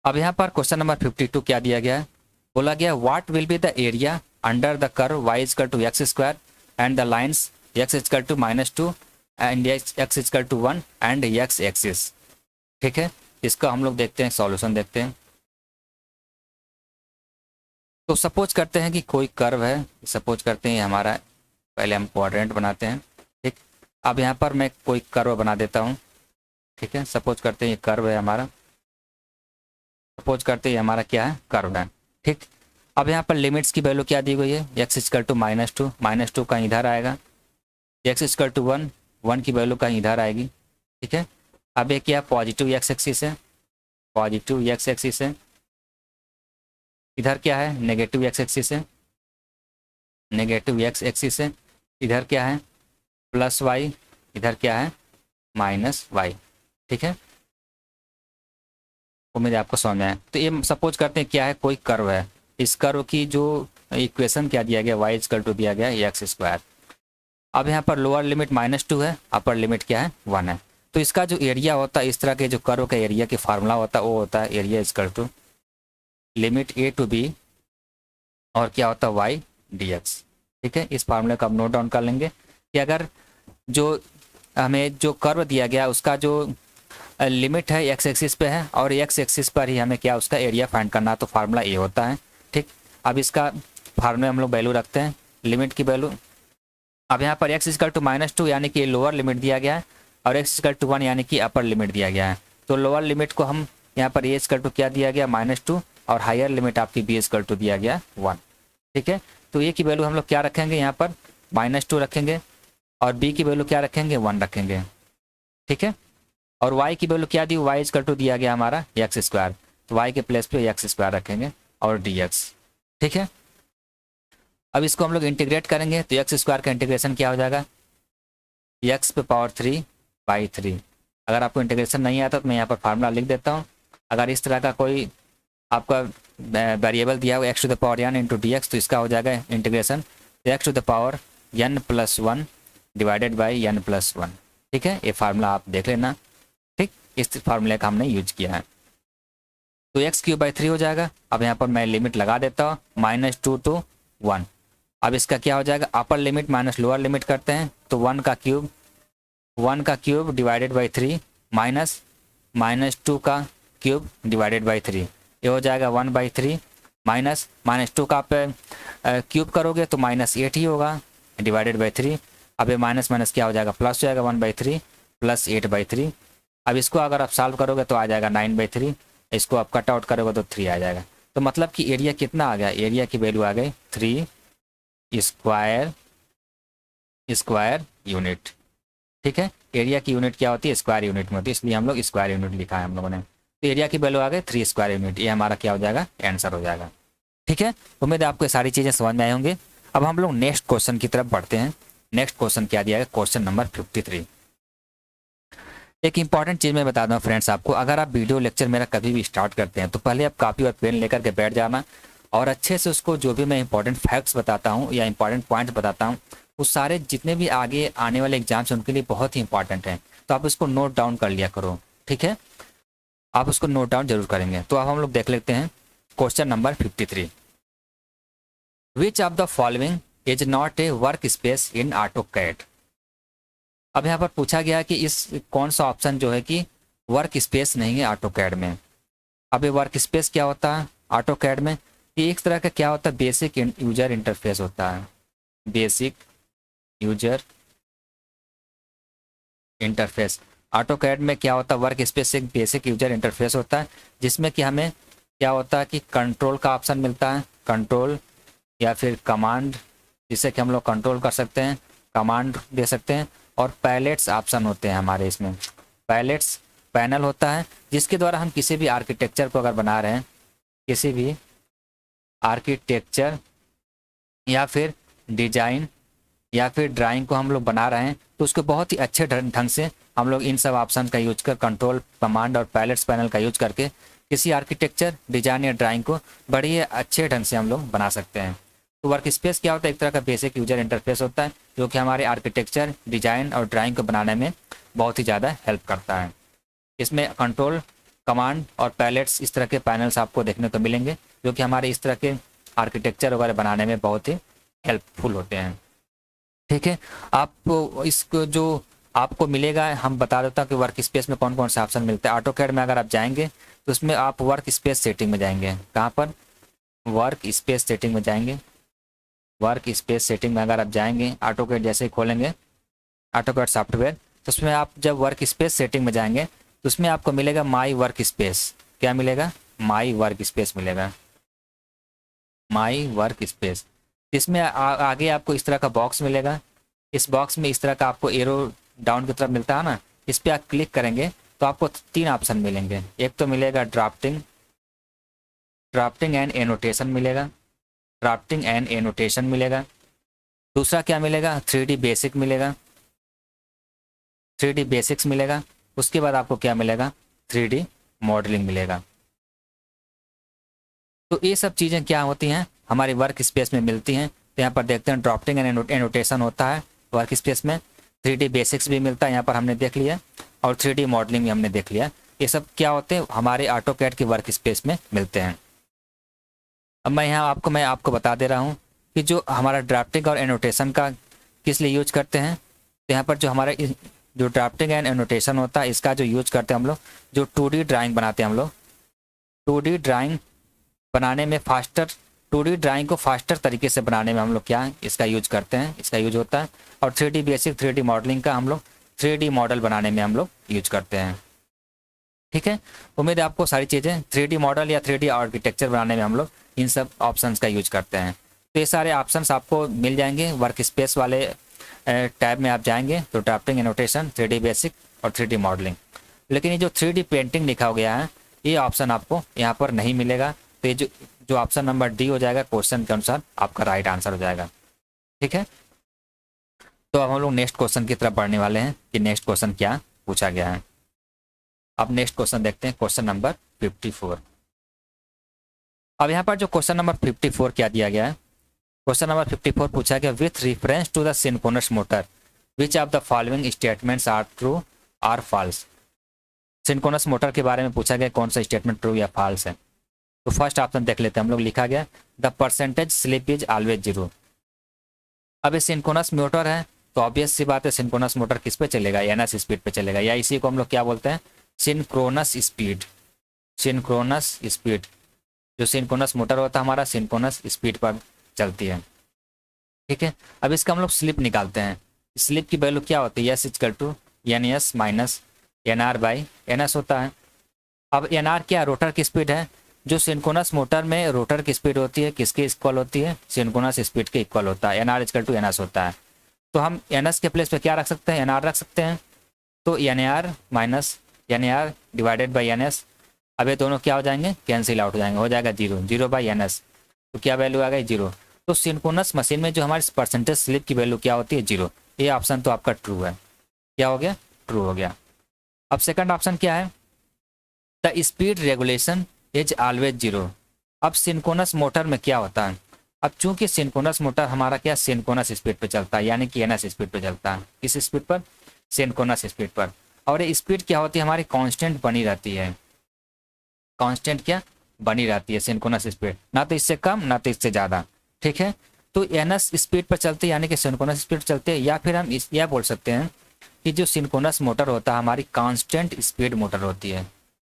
अब यहाँ पर क्वेश्चन नंबर 52 क्या दिया गया है, बोला गया what will be the area under the curve y = x² and the lines x = -2 and x = 1 and x axis. ठीक है, इसका हम लोग देखते हैं, सॉल्यूशन देखते हैं। तो सपोज करते हैं कि कोई कर्व है, सपोज करते हैं हमारा, पहले हम क्वाड्रेंट बनाते हैं। ठीक, अब यहाँ पर मैं कोई कर्व बना देता हूँ। ठीक है, सपोज करते हैं ये कर्व है हमारा, सपोज करते हैं हमारा क्या है, कर्व है। ठीक, अब यहाँ पर लिमिट्स की वैल्यू क्या दी गई है, x = -2, -2 का इधर आएगा, x = 1, 1 की वैल्यू का इधर आएगी। ठीक है, अब ये क्या पॉजिटिव x एक्सिस है, इधर क्या है नेगेटिव x एक्सिस है, इधर क्या है +y, इधर क्या है -y। ठीक है, उम्मीद है आपको समझ में आया। तो ये सपोज करते हैं क्या है, कोई कर्व है, इस कर्व की जो इक्वेशन क्या दिया गया, y = दिया गया x²। अब यहाँ पर लोअर लिमिट -2 है, अपर लिमिट क्या है 1 है। तो इसका जो एरिया होता है, इस तरह के जो कर्व का एरिया की फार्मूला होता है वो होता है area = limit a to b और क्या होता है y dx। ठीक है, इस फार्मूले को आप नोट डाउन कर लेंगे कि अगर जो हमें जो कर्व दिया गया उसका जो लिमिट है एक्स एक्सिस पे है और एक्स एक्सिस पर ही हमें क्या उसका एरिया फाइंड करना है, तो फार्मूला ए होता है। ठीक, अब इसका फार्मूले हम लोग वैल्यू रखते हैं, लिमिट की वैल्यू। अब यहाँ पर x इक्वल टू -2 यानी कि लोअर लिमिट दिया गया है और x इक्वल टू 1 यानी कि अपर लिमिट दिया गया है। तो लोअर लिमिट को हम यहाँ पर a इक्वल टू क्या दिया गया -2 और हायर लिमिट आपकी b इक्वल टू दिया गया 1। ठीक है, तो a की वैल्यू हम लोग क्या रखेंगे, यहाँ पर -2 रखेंगे और b की वैल्यू क्या रखेंगे, 1 रखेंगे। ठीक है, और y की वैल्यू क्या दी, y इक्वल टू दिया गया हमारा x स्क्वायर, तो y के प्लेस पे x स्क्वायर रखेंगे और dx। ठीक है, अब इसको हम लोग इंटीग्रेट करेंगे तो एक्स स्क्वायर का इंटीग्रेशन क्या हो जाएगा, एक्स पे पावर 3/3। अगर आपको इंटीग्रेशन नहीं आता तो मैं यहाँ पर फार्मूला लिख देता हूँ। अगर इस तरह का कोई आपका वेरिएबल दिया हो X to the power n into D X, तो इसका हो जाएगा integration X to the power n+1 divided by n+1। ठीक है, ये फार्मूला आप देख लेना। ठीक, इस फार्मूले का हमने यूज किया है। तो x³/3 हो जाएगा। अब यहाँ पर मैं लिमिट लगा देता हूँ -2 to 1। अब इसका क्या हो जाएगा, upper limit minus lower limit करते हैं तो 1 का क्यूब डिवाइडेड बाई 3 माइनस -2 का क्यूब डिवाइडेड बाई 3, ये हो जाएगा 1/3 माइनस -2 का आप क्यूब करोगे तो -8 ही होगा डिवाइडेड बाई 3। अब ये माइनस माइनस क्या हो जाएगा, प्लस हो जाएगा 1/3 प्लस 8/3। अब इसको अगर आप सॉल्व करोगे तो आ जाएगा 9/3, इसको आप कट आउट करोगे तो 3 आ जाएगा। तो मतलब कि एरिया कितना आ गया, एरिया की वैल्यू आ गई 3 स्क्वायर यूनिट। ठीक है, एरिया की यूनिट क्या होती है, स्क्वायर यूनिट में होती है, इसलिए हम लोग स्क्वायर यूनिट लिखा है हम लोगों ने। तो एरिया की वैल्यू आ गई 3 स्क्वायर यूनिट, ये हमारा क्या हो जाएगा, आंसर हो जाएगा। ठीक है, उम्मीद है आपको ये सारी चीज़ें समझ में आई होंगी। अब हम लोग नेक्स्ट क्वेश्चन की तरफ बढ़ते हैं। नेक्स्ट क्वेश्चन क्या दिया है, क्वेश्चन नंबर 53। एक इंपॉर्टेंट चीज़ मैं बता दूँ फ्रेंड्स आपको, अगर आप वीडियो लेक्चर मेरा कभी भी स्टार्ट करते हैं तो पहले आप कॉपी और पेन लेकर के बैठ जाना और अच्छे से उसको जो भी मैं इंपॉर्टेंट फैक्ट्स बताता हूँ या इंपॉर्टेंट पॉइंट बताता हूँ, वो सारे जितने भी आगे आने वाले एग्जाम्स हैं उनके लिए बहुत ही इंपॉर्टेंट हैं, तो आप उसको नोट डाउन कर लिया करो। ठीक है, आप उसको नोट डाउन जरूर करेंगे। तो अब हम लोग देख लेते हैं question number 53। Which of the following is not a work space in AutoCAD। अब यहाँ पर पूछा गया कि इस कौन सा ऑप्शन जो है कि वर्क स्पेस नहीं है AutoCAD में। अब ये वर्क स्पेस क्या होता है AutoCAD में, ये एक तरह का क्या होता है, बेसिक यूजर इंटरफेस होता है। बेसिक यूजर इंटरफेस AutoCAD में क्या होता है, वर्क स्पेस एक बेसिक यूजर इंटरफेस होता है जिसमें कि हमें क्या होता है कि कंट्रोल का ऑप्शन मिलता है, कंट्रोल या फिर कमांड, जिससे कि हम लोग कंट्रोल कर सकते हैं, कमांड दे सकते हैं, और पैलेट्स ऑप्शन होते हैं हमारे इसमें। पैलेट्स पैनल होता है जिसके द्वारा हम किसी भी आर्किटेक्चर को अगर बना रहे हैं, किसी भी आर्किटेक्चर या फिर डिजाइन या फिर ड्राइंग को हम लोग बना रहे हैं तो उसको बहुत ही अच्छे ढंग से हम लोग इन सब ऑप्शन का यूज कर, कंट्रोल कमांड और पैलेट्स पैनल का यूज करके किसी आर्किटेक्चर डिजाइन या ड्राइंग को बड़ी अच्छे ढंग से हम लोग बना सकते हैं। तो वर्क स्पेस क्या होता है, एक तरह का बेसिक यूजर इंटरफेस होता है जो कि हमारे आर्किटेक्चर डिजाइन और ड्राइंग को बनाने में बहुत ही ज़्यादा हेल्प करता है। इसमें कंट्रोल कमांड और पैलेट्स इस तरह के पैनल्स आपको देखने को मिलेंगे जो कि हमारे इस तरह के आर्किटेक्चर वगैरह बनाने में बहुत ही हेल्पफुल होते हैं। ठीक है, आपको इसको जो आपको मिलेगा हम बता देता हूँ कि वर्क स्पेस में कौन कौन से ऑप्शन मिलते हैं। AutoCAD में अगर आप जाएंगे तो उसमें आप वर्क स्पेस सेटिंग में जाएंगे। कहाँ पर, वर्क स्पेस सेटिंग में जाएंगे। वर्क स्पेस सेटिंग में अगर आप जाएंगे, AutoCAD जैसे ही खोलेंगे AutoCAD सॉफ्टवेयर, तो उसमें आप जब वर्क स्पेस सेटिंग में जाएंगे तो उसमें आपको मिलेगा माई वर्क स्पेस। क्या मिलेगा, माई वर्क स्पेस मिलेगा, माई वर्क स्पेस। इसमें आगे आपको इस तरह का बॉक्स मिलेगा। इस बॉक्स में इस तरह का आपको एरो डाउन की तरफ मिलता है ना, इस पर आप क्लिक करेंगे तो आपको 3 ऑप्शन मिलेंगे। एक तो मिलेगा ड्राफ्टिंग एंड एनोटेशन मिलेगा, ड्राफ्टिंग एंड एनोटेशन मिलेगा। दूसरा क्या मिलेगा, 3D बेसिक मिलेगा, 3D बेसिक्स मिलेगा। उसके बाद आपको क्या मिलेगा, 3D मॉडलिंग मिलेगा। तो ये सब चीज़ें क्या होती हैं, हमारी वर्क स्पेस में मिलती हैं। तो यहाँ पर देखते हैं ड्राफ्टिंग एंड एनोटेशन होता है वर्क स्पेस में, 3D बेसिक्स भी मिलता है, यहाँ पर हमने देख लिया, और 3D मॉडलिंग भी हमने देख लिया। ये सब क्या होते हैं, हमारे AutoCAD की वर्क स्पेस में मिलते हैं। अब मैं आपको बता दे रहा हूँ कि जो हमारा ड्राफ्टिंग और एनोटेशन का किस लिए यूज करते हैं। तो यहाँ पर जो हमारा जो ड्राफ्टिंग एंड एनोटेशन होता है इसका जो यूज करते हैं हम लोग, जो 2D ड्राइंग बनाते हैं हम लोग, 2D ड्राइंग बनाने में फास्टर, 2D ड्राइंग को फास्टर तरीके से बनाने में हम लोग क्या इसका यूज करते हैं, इसका यूज होता है। और 3D बेसिक 3D मॉडलिंग का हम लोग 3D मॉडल बनाने में हम लोग यूज करते हैं। ठीक है, उम्मीद है आपको सारी चीज़ें 3D मॉडल या 3D आर्किटेक्चर बनाने में हम लोग इन सब ऑप्शंस का यूज करते हैं। तो ये सारे ऑप्शंस आपको मिल जाएंगे वर्क स्पेस वाले टैब में। आप जाएंगे तो ड्राफ्टिंग एनोटेशन, 3D बेसिक और 3D मॉडलिंग। लेकिन ये जो 3D पेंटिंग लिखा गया है ये ऑप्शन आपको यहाँ पर नहीं मिलेगा। तो ये जो ऑप्शन नंबर डी हो जाएगा क्वेश्चन के अनुसार आपका राइट आंसर हो जाएगा। ठीक है, तो अब हम लोग नेक्स्ट क्वेश्चन की तरफ बढ़ने वाले हैं कि नेक्स्ट क्वेश्चन क्या पूछा गया है। अब नेक्स्ट क्वेश्चन देखते हैं, क्वेश्चन नंबर 54। अब यहाँ पर जो क्वेश्चन नंबर 54 क्या दिया गया है, क्वेश्चन नंबर 54 पूछा गया with reference to the synchronous motor which of the following statements are true or false. Synchronous motor के बारे में पूछा गया कौन सा स्टेटमेंट ट्रू या फॉल्स है। तो फर्स्ट ऑप्शन देख लेते हैं हम लोग, लिखा गया the percentage slip is always 0। अब ये सिंक्रोनस मोटर है तो ऑब्वियस सी बात है सिंक्रोनस मोटर किस पे चलेगा, एनएस स्पीड पे चलेगा, या इसी को हम लोग क्या बोलते हैं, सिंक्रोनस स्पीड। सिंक्रोनस स्पीड, जो सिंक्रोनस मोटर होता है हमारा सिंक्रोनस स्पीड पर चलती है। ठीक है, अब इसका हम लोग स्लिप निकालते हैं। स्लिप की वैल्यू क्या होती है, S equal to N S minus N R by N S होता है। अब एन आर क्या, रोटर की स्पीड है। जो सिंक्रोनस मोटर में रोटर की स्पीड होती है किसके इक्वल होती है, सिंक्रोनस स्पीड के इक्वल होता है, N R equal to N S होता है। तो हम एन एस के प्लेस पे क्या रख सकते हैं, एन आर रख सकते हैं। तो N R minus N R divided by N S. अब ये दोनों क्या हो जाएंगे, कैंसिल आउट हो जाएंगे, हो जाएगा 0, 0 बाई एन एस। तो क्या वैल्यू आ गई, 0। तो सिंक्रोनस मशीन में जो हमारी परसेंटेज स्लिप की वैल्यू क्या होती है, 0। ये ऑप्शन तो आपका ट्रू है। क्या हो गया, ट्रू हो गया। अब सेकंड ऑप्शन क्या है, the speed regulation is always 0। अब सिंक्रोनस मोटर में क्या होता है, अब चूंकि सिंक्रोनस मोटर हमारा क्या सिंक्रोनस स्पीड पे चलता है, यानी कि एनएस स्पीड पे चलता है। किस स्पीड पर, सिंक्रोनस स्पीड पर। और ये स्पीड क्या होती है हमारी, कांस्टेंट बनी रहती है। कांस्टेंट क्या बनी रहती है सिंक्रोनस स्पीड, ना तो इससे कम ना तो इससे ज़्यादा। ठीक है, तो एनएस स्पीड पर चलते हैं यानी कि सिंक्रोनस स्पीड चलते हैं, या फिर हम यह बोल सकते हैं कि जो सिंक्रोनस मोटर होता है हमारी कांस्टेंट स्पीड मोटर होती है।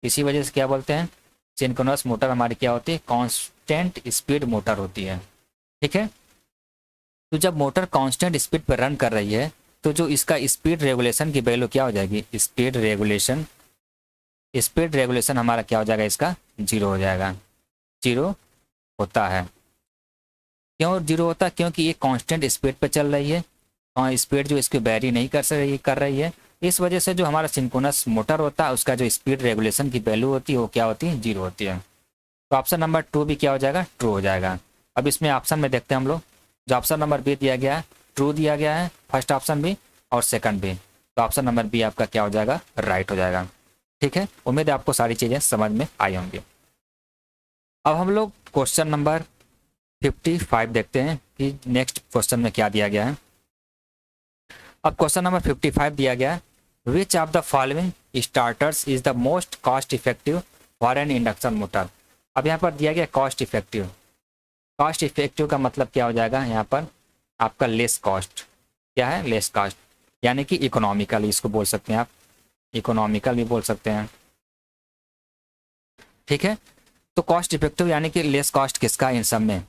इसी वजह से क्या बोलते हैं, सिंक्रोनस मोटर हमारी क्या होती है, कांस्टेंट स्पीड मोटर होती है। ठीक है, तो जब मोटर कांस्टेंट स्पीड पर रन कर रही है तो जो इसका स्पीड रेगुलेशन की वैल्यू क्या हो जाएगी, स्पीड रेगुलेशन हमारा क्या हो जाएगा, इसका 0 हो जाएगा। 0 होता है, क्यों 0 होता है, क्योंकि ये कांस्टेंट स्पीड पर चल रही है और स्पीड जो इसकी वेरी नहीं कर रही है। इस वजह से जो हमारा सिंक्रोनस मोटर होता है उसका जो स्पीड रेगुलेशन की वैल्यू होती है वो क्या होती है, 0 होती है। तो ऑप्शन नंबर 2 भी क्या हो जाएगा, ट्रू हो जाएगा। अब इसमें ऑप्शन में देखते हैं हम लोग, जो ऑप्शन नंबर बी दिया गया है ट्रू दिया गया है, फर्स्ट ऑप्शन भी और सेकंड भी। तो ऑप्शन नंबर बी आपका क्या हो जाएगा, राइट हो जाएगा। ठीक है, उम्मीद है आपको सारी चीज़ें समझ में आई होंगी। अब हम लोग क्वेश्चन नंबर 55 देखते हैं कि नेक्स्ट क्वेश्चन में क्या दिया गया है। अब क्वेश्चन नंबर 55 दिया गया है, विच of the following starters is the most cost effective for an induction motor. अब यहाँ पर दिया गया कॉस्ट इफेक्टिव। कॉस्ट इफेक्टिव का मतलब क्या हो जाएगा, यहाँ पर आपका लेस कॉस्ट। क्या है, लेस कॉस्ट, यानी कि इकोनॉमिकल इसको बोल सकते हैं आप, इकोनॉमिकल भी बोल सकते हैं। ठीक है, तो कॉस्ट इफेक्टिव यानी कि लेस कॉस्ट किसका, इन सब में।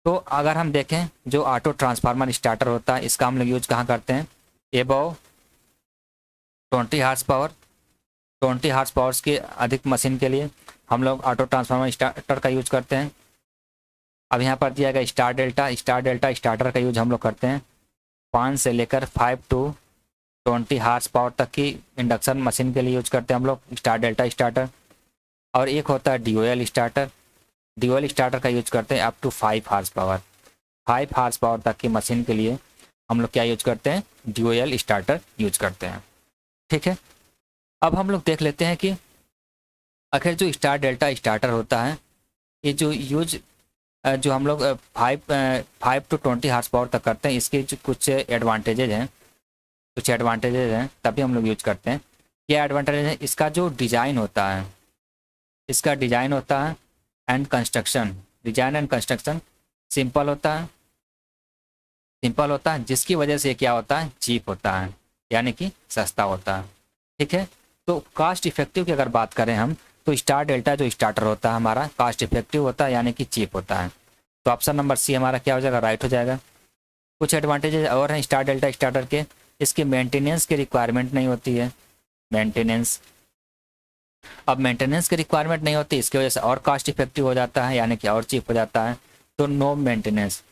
तो अगर हम देखें जो ऑटो ट्रांसफार्मर स्टार्टर होता है इसका हम लोग यूज कहाँ करते हैं, above 20 horse power, 20 horse powers की अधिक मशीन के लिए हम लोग ऑटो ट्रांसफार्मर स्टार्टर का यूज करते हैं। अब यहाँ पर दिया गया स्टार डेल्टा स्टार्टर का यूज हम लोग करते हैं 5 से लेकर 5 to 20 हार्स पावर तक की इंडक्शन मशीन के लिए यूज करते हैं हम लोग स्टार डेल्टा स्टार्टर। और एक होता है DOL स्टार्टर, DOL स्टार्टर का यूज करते हैं up to 5 horse power, 5 horse power तक की मशीन के लिए हम लोग क्या यूज करते हैं, DOL स्टार्टर यूज करते हैं। ठीक है, अब हम लोग देख लेते हैं कि आखिर जो स्टार डेल्टा स्टार्टर होता है ये जो हम लोग 5 to 20 हार्स पावर तक करते हैं, इसके जो कुछ एडवांटेजेज हैं तभी हम लोग यूज करते हैं। क्या एडवांटेज है, इसका जो डिज़ाइन होता है, इसका डिज़ाइन होता है and construction, design and construction simple होता है, जिसकी वजह से क्या होता है, चीप होता है। यानी कि सस्ता होता है। ठीक है, तो कास्ट इफेक्टिव की अगर बात करें हम, तो स्टार डेल्टा जो स्टार्टर होता है हमारा कास्ट इफेक्टिव होता है, यानी कि चीप होता है। तो ऑप्शन नंबर सी हमारा क्या हो जाएगा, राइट हो जाएगा। कुछ एडवांटेजेस और हैं स्टार डेल्टा स्टार्टर के, इसकी मेंटेनेंस की रिक्वायरमेंट नहीं होती है। मेंटेनेंस, अब मेंटेनेंस की रिक्वायरमेंट नहीं होती, इसकी वजह से और कॉस्ट इफेक्टिव हो जाता है, यानी कि और चीप हो जाता है। तो नो मेंटेनेंस,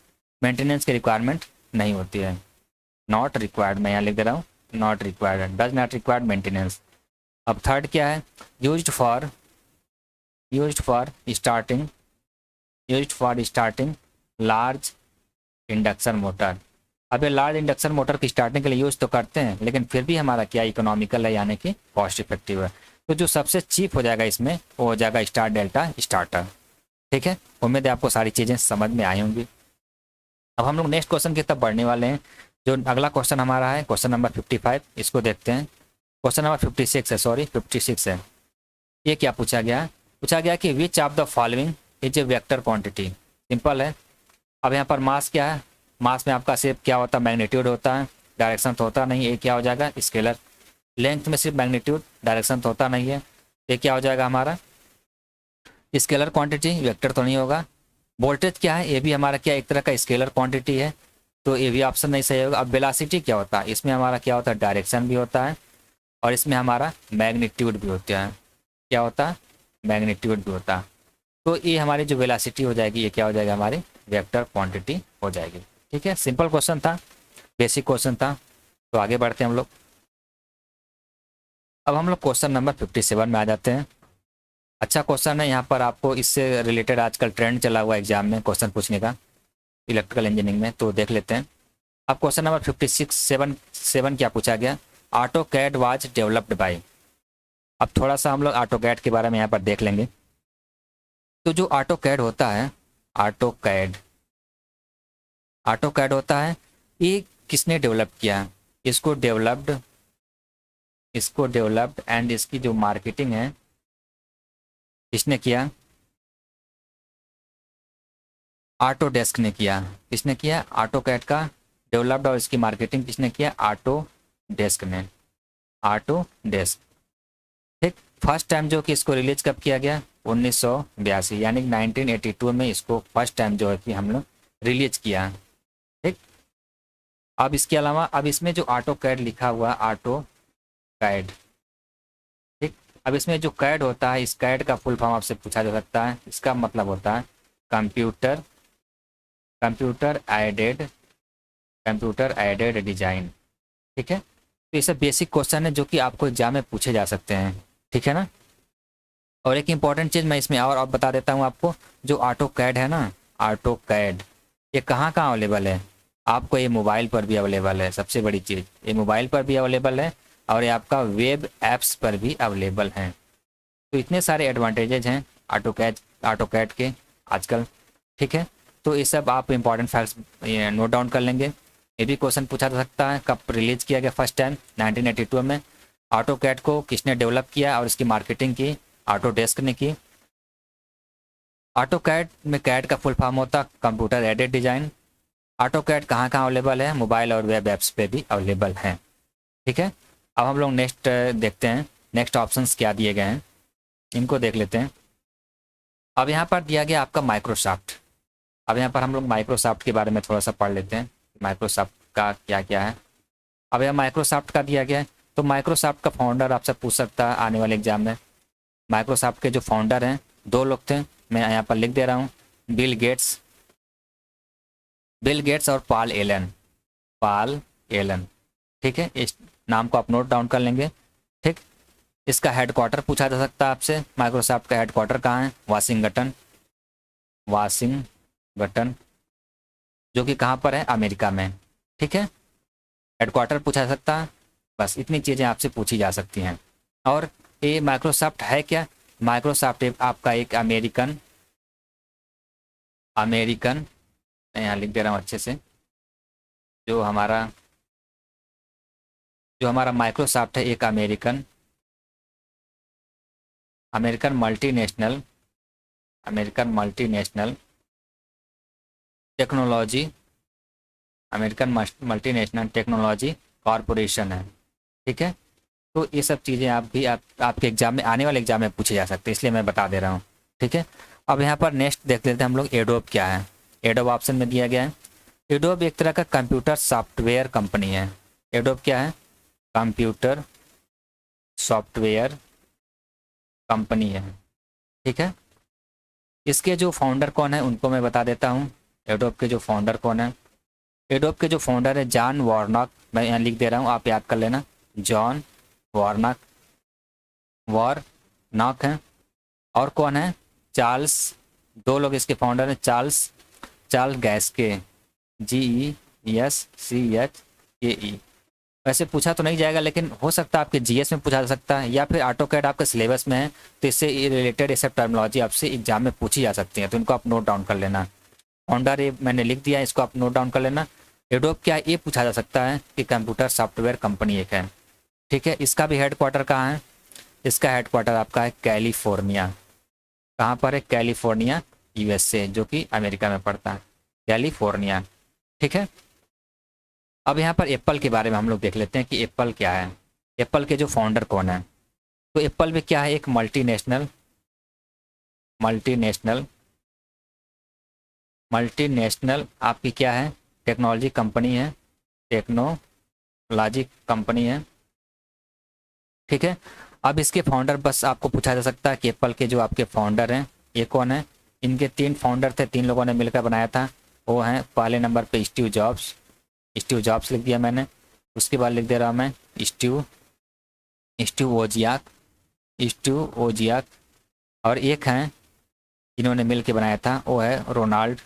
मेंटेनेंस की रिक्वायरमेंट नहीं होती है। नॉट रिक्वायर्ड, मैं यहाँ लिख दे रहा हूँ, not required, does not required maintenance. अब थर्ड क्या है, used for, used for starting, used for starting large induction motor. अब ये लार्ज इंडक्शन मोटर की स्टार्टिंग के लिए यूज़ तो करते हैं, लेकिन फिर भी हमारा क्या इकोनॉमिकल है, यानी कि कॉस्ट इफेक्टिव है। तो जो सबसे चीप हो जाएगा इसमें वो हो जाएगा स्टार डेल्टा स्टार्टर। ठीक है, उम्मीद है आपको सारी चीज़ें समझ में आई होंगी। अब हम लोग नेक्स्ट क्वेश्चन की तरफ बढ़ने वाले हैं। जो अगला क्वेश्चन हमारा है क्वेश्चन नंबर 55, इसको देखते हैं। क्वेश्चन नंबर 56 है, सॉरी 56 है। ये क्या पूछा गया, पूछा गया कि which of the following is A vector quantity. Simple है। अब यहाँ पर मास क्या है, मास में आपका सिर्फ क्या होता है, मैग्नीट्यूड होता है, डायरेक्शन तो होता नहीं। ये क्या हो जाएगा, स्केलर। लेंथ में सिर्फ मैग्नीट्यूड, डायरेक्शन तो होता नहीं है। ये क्या हो जाएगा हमारा, स्केलर क्वांटिटी, वेक्टर तो नहीं होगा। वोल्टेज क्या है, ये भी हमारा क्या एक तरह का स्केलर क्वांटिटी है, तो ये भी ऑप्शन नहीं सही होगा। अब वेलोसिटी क्या होता है, इसमें हमारा क्या होता है, डायरेक्शन भी होता है, और इसमें हमारा मैग्नीट्यूड भी होता है। क्या होता है, मैग्नीट्यूड भी होता है। तो ये हमारी जो वेलोसिटी हो जाएगी, ये क्या हो जाएगा, हमारी वेक्टर क्वांटिटी हो जाएगी। ठीक है, सिंपल क्वेश्चन था, बेसिक क्वेश्चन था। तो आगे बढ़ते हैं हम लोग। अब हम लोग क्वेश्चन नंबर 57 में आ जाते हैं। अच्छा क्वेश्चन है, यहाँ पर आपको इससे रिलेटेड आजकल ट्रेंड चला हुआ एग्जाम में क्वेश्चन पूछने का, इलेक्ट्रिकल इंजीनियरिंग में। तो देख लेते हैं। अब क्वेश्चन नंबर 56 7 क्या पूछा गया, AutoCAD was developed by. अब थोड़ा सा हम लोग ऑटो कैड के बारे में यहाँ पर देख लेंगे। तो जो ऑटो कैड होता है, ऑटो कैड, ऑटो कैड होता है, ये किसने डेवलप किया, इसको डेवलप्ड, इसको डेवलप्ड एंड इसकी जो मार्केटिंग है किसने किया, ऑटो डेस्क ने किया। किसने किया, ऑटो कैड का डेवलप्ड और इसकी मार्केटिंग किसने किया, ऑटो डेस्क ने, ऑटो डेस्क। ठीक, फर्स्ट टाइम जो कि इसको रिलीज कब किया गया, 1982, यानी 1982 में इसको फर्स्ट टाइम जो है कि हम लोग रिलीज किया। ठीक, अब इसके अलावा अब इसमें जो ऑटो कैड लिखा हुआ, ऑटो कैड, ठीक, अब इसमें जो कैड होता है, इस कैड का फुल फॉर्म आपसे पूछा जा सकता है। इसका मतलब होता है computer, computer aided, computer aided design. ठीक है, तो ये सब बेसिक क्वेश्चन है जो कि आपको एग्जाम में पूछे जा सकते हैं। ठीक है ना। और एक इंपॉर्टेंट चीज़ मैं इसमें और बता देता हूँ आपको, जो ऑटो कैड है ना, ऑटो कैड, ये कहाँ कहाँ अवेलेबल है, आपको ये मोबाइल पर भी अवेलेबल है। सबसे बड़ी चीज़, ये मोबाइल पर भी अवेलेबल है और ये आपका वेब एप्स पर भी अवेलेबल हैं। तो इतने सारे एडवांटेजेज हैं ऑटो कैड के आजकल। ठीक है, तो ये सब आप इंपॉर्टेंट फैक्ट्स नोट डाउन कर लेंगे। ये भी क्वेश्चन पूछा जा सकता है, कब रिलीज किया गया फर्स्ट टाइम, 1982 में। ऑटो कैड को किसने डेवलप किया और इसकी मार्केटिंग की, ऑटो डेस्क ने की। ऑटो कैड में कैड का फुल फॉर्म होता computer aided design. AutoCAD कहाँ कहाँ अवेलेबल है, मोबाइल और वेब एप्स पे भी अवेलेबल हैं। ठीक है, अब हम लोग नेक्स्ट देखते हैं, नेक्स्ट ऑप्शंस क्या दिए गए हैं, इनको देख लेते हैं। अब यहाँ पर दिया गया आपका माइक्रोसॉफ्ट। अब यहाँ पर हम लोग माइक्रोसॉफ्ट के बारे में थोड़ा सा पढ़ लेते हैं, माइक्रोसॉफ्ट का क्या क्या है। अब यहाँ माइक्रोसॉफ्ट का दिया गया है, तो माइक्रोसॉफ्ट का फाउंडर आपसे पूछ सकता है आने वाले एग्जाम में। माइक्रोसॉफ्ट के जो फाउंडर हैं, दो लोग थे, मैं यहाँ पर लिख दे रहा हूँ, बिल गेट्स, बिल गेट्स और पॉल एलन, पॉल एलन। ठीक है, इस नाम को आप नोट डाउन कर लेंगे। ठीक, इसका हेडक्वार्टर पूछा जा सकता है आपसे, माइक्रोसॉफ्ट का हेडक्वार्टर कहाँ है, वाशिंगटन, वाशिंगटन, जो कि कहाँ पर है, अमेरिका में। ठीक है, हेडक्वार्टर पूछा जा सकता है। बस इतनी चीज़ें आपसे पूछी जा सकती हैं। और ये माइक्रोसॉफ्ट है क्या, माइक्रोसॉफ्ट आपका एक अमेरिकन, अमेरिकन, मैं यहाँ लिख दे रहा हूँ अच्छे से, जो हमारा, जो हमारा माइक्रोसॉफ्ट है एक American, American multinational, American multinational technology, American multinational technology corporation है। ठीक है, तो ये सब चीज़ें आप भी आपके एग्जाम में, आने वाले एग्जाम में पूछे जा सकते हैं, इसलिए मैं बता दे रहा हूँ। ठीक है, अब यहाँ पर नेक्स्ट देख लेते हैं हम लोग, एडोब क्या है। एडोब ऑप्शन में दिया गया है। एडोब एक तरह का कंप्यूटर सॉफ्टवेयर कंपनी है। एडोब क्या है? कंप्यूटर सॉफ्टवेयर कंपनी है। ठीक है, इसके जो फाउंडर कौन है उनको मैं बता देता हूँ। एडोब के जो फाउंडर कौन है? एडोब के जो फाउंडर है जॉन वॉर्नॉक, मैं यहाँ लिख दे रहा हूँ, आप याद कर लेना। जॉन वॉर्नॉक, वॉर्नॉक है। और कौन है? चार्ल्स, दो लोग इसके फाउंडर हैं, चार्ल्स, चार्ल्स गैस्के, GESCHAE। वैसे पूछा तो नहीं जाएगा, लेकिन हो सकता है आपके जीएस में पूछा जा सकता है, या फिर ऑटोकैड आपके सिलेबस में है, तो इससे रिलेटेड ये सब टर्मिनोलॉजी आपसे एग्जाम में पूछी जा सकती है, तो इनको आप नोट डाउन कर लेना। फाउंडर ये मैंने लिख दिया है, इसको आप नोट डाउन कर लेना। एडोब क्या है, ये पूछा जा सकता है कि कंप्यूटर सॉफ्टवेयर कंपनी एक है। ठीक है, इसका भी हेडक्वार्टर कहाँ है? इसका हेडक्वार्टर आपका है कैलिफोर्निया। कहाँ पर है? कैलिफोर्निया, USA, जो कि अमेरिका में पड़ता है, कैलिफोर्निया। ठीक है, अब यहाँ पर एप्पल के बारे में हम लोग देख लेते हैं कि एप्पल क्या है, एप्पल के जो फाउंडर कौन है। तो एप्पल में क्या है? एक मल्टीनेशनल मल्टीनेशनल मल्टीनेशनल आपकी क्या है? टेक्नोलॉजी कंपनी है, टेक्नोलॉजी कंपनी है। ठीक है, अब इसके फाउंडर बस आपको पूछा जा सकता है कि एप्पल के जो आपके फाउंडर हैं ये कौन है। इनके 3 फाउंडर थे, 3 लोगों ने मिलकर बनाया था। वो हैं, पहले नंबर पे स्टीव जॉब्स, स्टीव जॉब्स लिख दिया मैंने। उसके बाद लिख दे रहा हूँ मैं स्टीव स्टीव ओजियाक, स्टीव ओजियाक। और एक हैं जिन्होंने मिल के बनाया था, वो है Ronald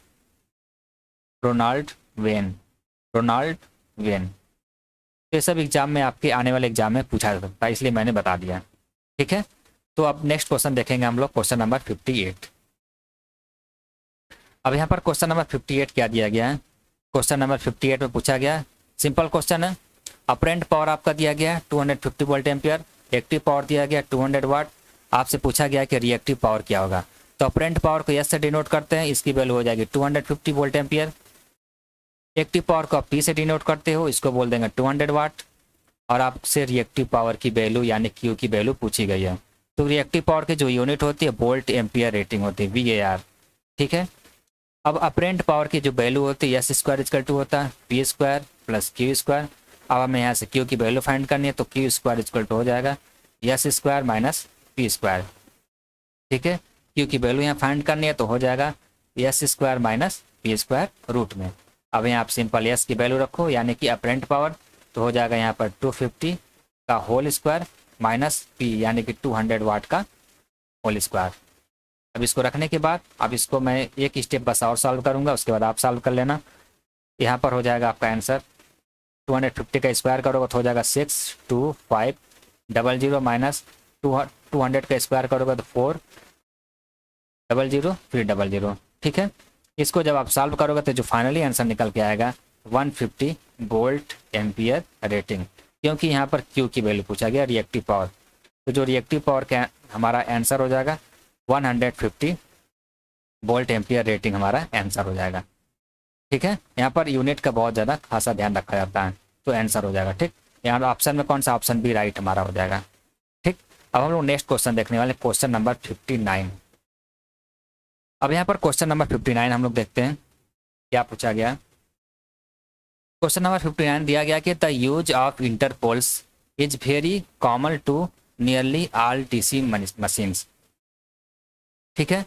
Ronald Wayne, Ronald Wayne. तो ये सब एग्जाम में, आपके आने वाले एग्जाम में पूछा जा सकता है, इसलिए मैंने बता दिया। ठीक है, तो अब नेक्स्ट क्वेश्चन देखेंगे हम लोग, क्वेश्चन नंबर 58। अब यहाँ पर क्वेश्चन नंबर 58 क्या दिया गया है? क्वेश्चन नंबर 58 में पूछा गया, सिंपल क्वेश्चन है। अपरेंट पावर आपका दिया गया है 250 वोल्ट एम्पियर, एक्टिव पावर दिया गया 200 वाट। आपसे पूछा गया कि रिएक्टिव पावर क्या होगा। तो अपरेंट पावर को एस से डिनोट करते हैं, इसकी वैल्यू हो जाएगी 250 वोल्ट एम्पियर। एक्टिव पावर को आप पी से डिनोट करते हो, इसको बोल देंगे 200 वाट। और आपसे रिएक्टिव पावर की वैल्यू यानी क्यू की वैल्यू पूछी गई है। तो रिएक्टिव पावर की जो यूनिट होती है वोल्ट एम्पियर रेटिंग होती है, VAR। ठीक है, अब अपरेंट पावर की जो वैल्यू होती है एस स्क्वायर इजकल टू होता है P square plus Q square. अब हमें यहाँ से क्यू की वैल्यू फाइंड करनी है, तो क्यू स्क्वायर इजकल टू हो जाएगा S square minus P square. ठीक है, क्यू की वैल्यू यहाँ फाइंड करनी है, तो हो जाएगा S square minus P square root में। अब यहाँ आप सिंपल एस की वैल्यू रखो, यानी कि अपरेंट पावर, तो हो जाएगा यहाँ पर 250 का होल स्क्वायर माइनस पी यानी कि 200 वाट का होल स्क्वायर। अब इसको रखने के बाद अब इसको मैं एक स्टेप बस और सॉल्व करूँगा, उसके बाद आप सॉल्व कर लेना। यहाँ पर हो जाएगा आपका आंसर 250 का स्क्वायर करोगे तो हो जाएगा 62500 माइनस 200 का स्क्वायर करोगे तो 400 फिर 00। ठीक है, इसको जब आप सॉल्व करोगे तो जो फाइनली आंसर निकल के आएगा 150 वोल्ट एम्पियर रेटिंग, क्योंकि यहाँ पर क्यू की वैल्यू पूछा गया रिएक्टिव पावर। तो जो रिएक्टिव पावर का हमारा आंसर हो जाएगा 150 वोल्ट एम्पियर रेटिंग हमारा आंसर हो जाएगा। ठीक है, यहाँ पर यूनिट का बहुत ज़्यादा खासा ध्यान रखा जाता है, तो आंसर हो जाएगा। ठीक, यहाँ ऑप्शन में कौन सा? ऑप्शन बी राइट हमारा हो जाएगा। ठीक, अब हम लोग नेक्स्ट क्वेश्चन देखने वाले, क्वेश्चन नंबर 59। अब यहाँ पर क्वेश्चन नंबर 59 हम लोग देखते हैं क्या पूछा गया। क्वेश्चन नंबर 59 दिया गया कि the use of interpoles is very common to nearly all DC machines. ठीक है,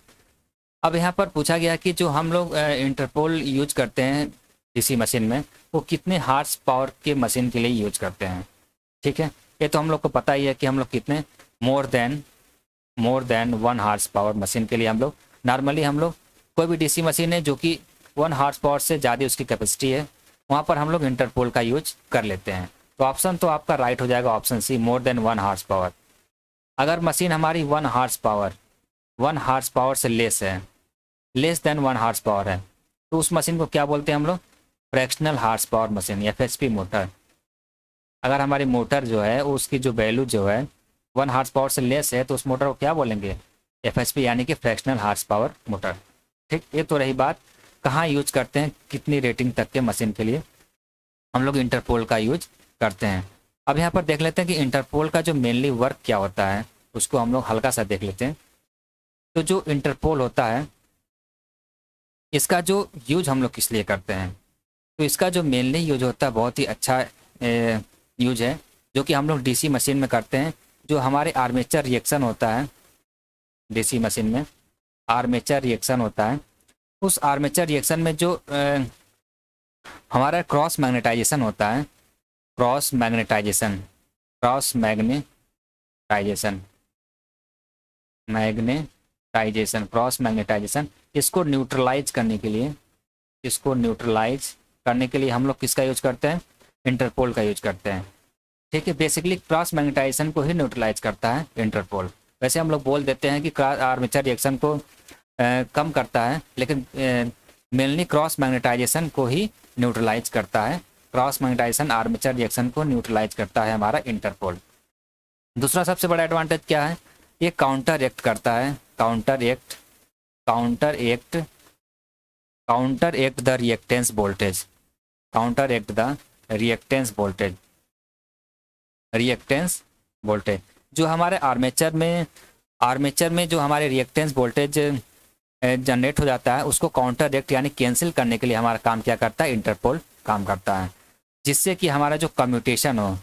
अब यहाँ पर पूछा गया कि जो हम लोग इंटरपोल यूज करते हैं DC मशीन में, वो कितने हार्स पावर के मशीन के लिए यूज करते हैं। ठीक है, ये तो हम लोग को पता ही है कि हम लोग कितने more than 1 horse power machine के लिए हम लोग नॉर्मली, हम लोग कोई भी DC मशीन है जो कि 1 हार्स पावर से ज़्यादा उसकी कैपेसिटी है, वहाँ पर हम लोग इंटरपोल का यूज कर लेते हैं। तो ऑप्शन तो आपका राइट हो जाएगा, option C, more than 1 horse power. अगर मशीन हमारी 1 हार्स पावर से लेस है, लेस देन 1 हार्स पावर है, तो उस मशीन को क्या बोलते हैं हम लोग? Fractional horse power machine, FHP motor. अगर हमारी मोटर जो है उसकी जो वैल्यू जो है 1 हार्स पावर से लेस है, तो उस मोटर को क्या बोलेंगे? FHP यानी कि फ्रैक्शनल हार्स पावर मोटर। ठीक, ये तो रही बात कहाँ यूज करते हैं, कितनी रेटिंग तक के मशीन के लिए हम लोग इंटरपोल का यूज करते हैं। अब यहाँ पर देख लेते हैं कि इंटरपोल का जो मेनली वर्क क्या होता है, उसको हम लोग हल्का सा देख लेते हैं। तो जो इंटरपोल होता है, इसका जो यूज हम लोग किस लिए करते हैं, तो इसका जो मेनली यूज होता है बहुत ही अच्छा यूज है, जो कि हम लोग डीसी मशीन में करते हैं। जो हमारे आर्मेचर रिएक्शन होता है डीसी मशीन में, आर्मेचर रिएक्शन होता है, उस आर्मेचर रिएक्शन में जो हमारा क्रॉस मैग्नेटाइजेशन होता है, cross magnetisation, cross magnetisation, magnetisation, cross magnetisation, इसको न्यूट्रलाइज करने के लिए, इसको न्यूट्रलाइज करने के लिए हम लोग किसका यूज करते हैं, इंटरपोल का यूज करते हैं। ठीक है, बेसिकली क्रॉस मैग्नेटाइजेशन को ही न्यूट्रलाइज करता है इंटरपोल। वैसे हम लोग बोल देते हैं कि आर्मेचर रिएक्शन को कम करता है, लेकिन मेनली क्रॉस मैग्नेटाइजेशन को ही न्यूट्रलाइज करता है। क्रॉस मैग्नेटाइजेशन आर्मेचर रिएक्शन को न्यूट्रलाइज करता है हमारा इंटरपोल। दूसरा सबसे बड़ा एडवांटेज क्या है, ये काउंटर एक्ट करता है, counter act, counter act, counter act the reactance voltage, counter act the reactance voltage, reactance voltage. जो हमारे आर्मेचर में जो हमारे रिएक्टेंस वोल्टेज जनरेट हो जाता है, उसको काउंटर एक्ट यानी कैंसिल करने के लिए हमारा काम क्या करता है, इंटरपोल काम करता है, जिससे कि हमारा जो कम्यूटेशन हो,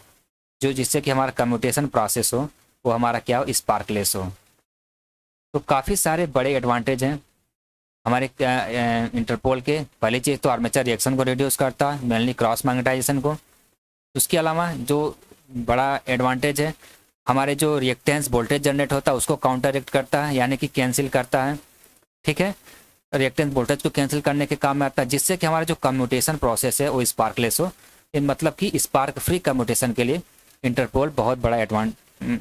जिससे कि हमारा कम्यूटेशन प्रोसेस हो, वो हमारा क्या हो, स्पार्कलेस हो। तो काफ़ी सारे बड़े एडवांटेज हैं हमारे इंटरपोल के। पहली चीज़ तो आर्मेचर रिएक्शन को रिड्यूस करता है, मेनली क्रॉस मैग्नेटाइजेशन को। उसके अलावा जो बड़ा एडवांटेज है, हमारे जो रिएक्टेंस वोल्टेज जनरेट होता है उसको काउंटर एक्ट करता है, यानी कि कैंसिल करता है। ठीक है, रिएक्टेंस वोल्टेज को कैंसिल करने के काम में आता है, जिससे कि हमारा जो कम्यूटेशन प्रोसेस है वो स्पार्कलेस हो। मतलब कि स्पार्क फ्री कम्यूटेशन के लिए इंटरपोल बहुत बड़ा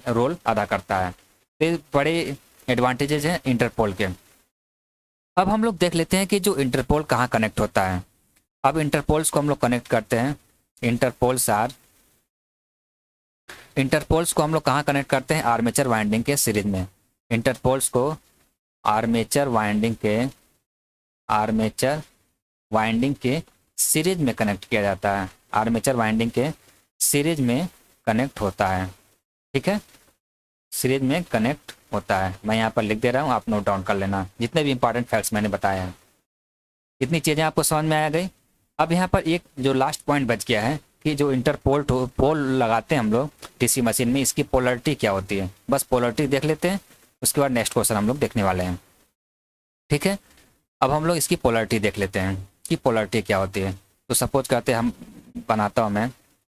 रोल अदा करता है। ये बड़े एडवांटेजेस हैं इंटरपोल के। अब हम लोग देख लेते हैं कि जो इंटरपोल कहाँ कनेक्ट होता है। अब इंटरपोल्स को हम लोग कनेक्ट करते हैं, इंटरपोल्स को हम लोग कहाँ कनेक्ट करते हैं, आर्मेचर वाइंडिंग के सीरीज में। इंटरपोल्स को आर्मेचर वाइंडिंग के सीरीज में कनेक्ट किया जाता है, आर्मेचर वाइंडिंग के सीरीज में कनेक्ट होता है। ठीक है, सीरीज में कनेक्ट होता है। मैं यहाँ पर लिख दे रहा हूँ, आप नोट डाउन कर लेना जितने भी इंपॉर्टेंट फैक्ट्स मैंने बताए हैं। इतनी चीज़ें आपको समझ में आ गई। अब यहाँ पर एक जो लास्ट पॉइंट बच गया है कि जो पोल लगाते हैं हम लोग डीसी मशीन में, इसकी पोलरिटी क्या होती है। बस पोलरिटी देख लेते हैं, उसके बाद नेक्स्ट क्वेश्चन हम लोग देखने वाले हैं। ठीक है, अब हम लोग इसकी पोलरिटी देख लेते हैं कि पोलरिटी क्या होती है। तो सपोज करते हैं, हम बनाता हूँ मैं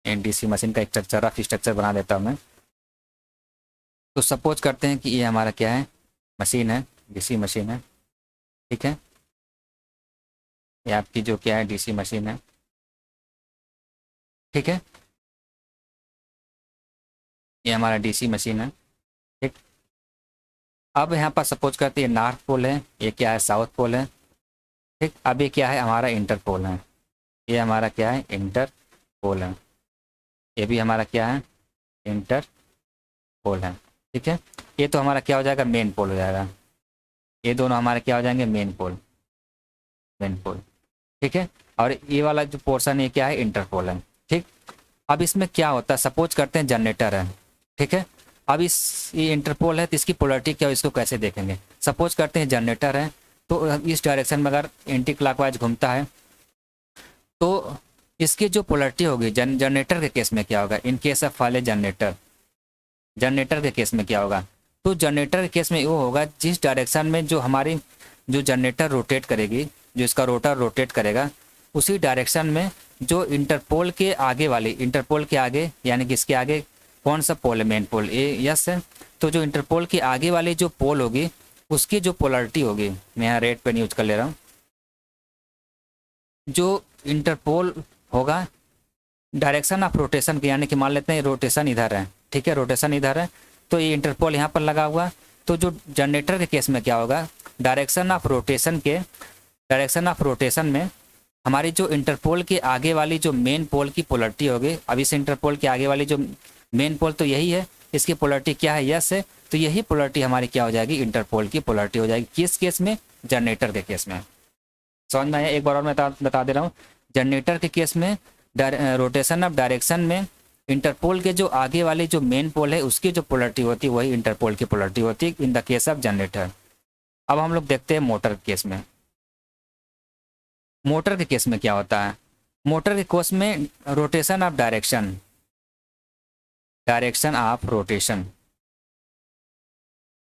डीसी मशीन का एक स्ट्रक्चर, रफ स्ट्रक्चर बना देता हूँ मैं। तो सपोज करते हैं कि ये हमारा क्या है, मशीन है, डीसी मशीन है। ठीक है, ये आपकी जो क्या है डीसी मशीन है। ठीक है, ये हमारा डीसी मशीन है। ठीक, अब यहाँ पर सपोज करते हैं नॉर्थ पोल है, ये क्या है, साउथ पोल है। ठीक, अब ये क्या है, हमारा इंटरपोल है। ये हमारा क्या है, इंटरपोल है। ये भी हमारा क्या है, इंटरपोल है। ठीक है, ये तो हमारा क्या हो जाएगा, मेन पोल हो जाएगा। ये दोनों हमारे क्या हो जाएंगे, मेन पोल। ठीक है, और ये वाला जो पोर्शन है क्या है, इंटरपोल है। ठीक, अब इसमें क्या होता है, सपोज करते हैं जनरेटर है। ठीक है, अब ये इंटरपोल है, तो इसकी पोलरिटी क्या हो, इसको कैसे देखेंगे। सपोज करते हैं जनरेटर है, तो इस डायरेक्शन में अगर एंटी क्लॉकवाइज घूमता है तो इसकी जो पोलरिटी होगी जनरेटर के केस में क्या होगा, इन केस ऑफ वाले जनरेटर के केस में क्या होगा, तो जनरेटर के केस में वो होगा जिस डायरेक्शन में जो हमारी जो जनरेटर रोटेट करेगी, जो इसका रोटर रोटेट करेगा, उसी डायरेक्शन में जो इंटरपोल के आगे यानी कि इसके आगे कौन सा पोल है, मेन पोल, ए यस है। तो जो इंटरपोल के आगे वाली जो पोल होगी उसकी जो पोलरिटी होगी, मैं यहाँ रेड पेन यूज कर ले रहा हूँ, जो इंटरपोल होगा डायरेक्शन ऑफ रोटेशन के, यानी कि मान लेते हैं रोटेशन इधर है। ठीक है, रोटेशन इधर है, तो ये इंटरपोल यहाँ पर लगा हुआ। तो जो जनरेटर के केस में क्या होगा, डायरेक्शन ऑफ रोटेशन में हमारी जो इंटरपोल के आगे वाली जो मेन पोल की पोलरिटी होगी, अब इस इंटरपोल के आगे वाली जो मेन पोल तो यही है, इसकी पोलरिटी क्या है, यस है। तो यही पोलरिटी हमारी क्या हो जाएगी, इंटरपोल की पोलरिटी हो जाएगी। किस केस में, जनरेटर के केस में। समझ में आया, एक बार और मैं बता दे रहा हूँ। जनरेटर के केस में रोटेशन ऑफ डायरेक्शन में इंटरपोल के जो आगे वाली जो मेन पोल है उसकी जो पोलरिटी होती है वही इंटरपोल की पोलरिटी होती है in the case of generator. अब हम लोग देखते हैं मोटर के केस में। मोटर के केस में क्या होता है? मोटर के केस में rotation of direction, direction of rotation.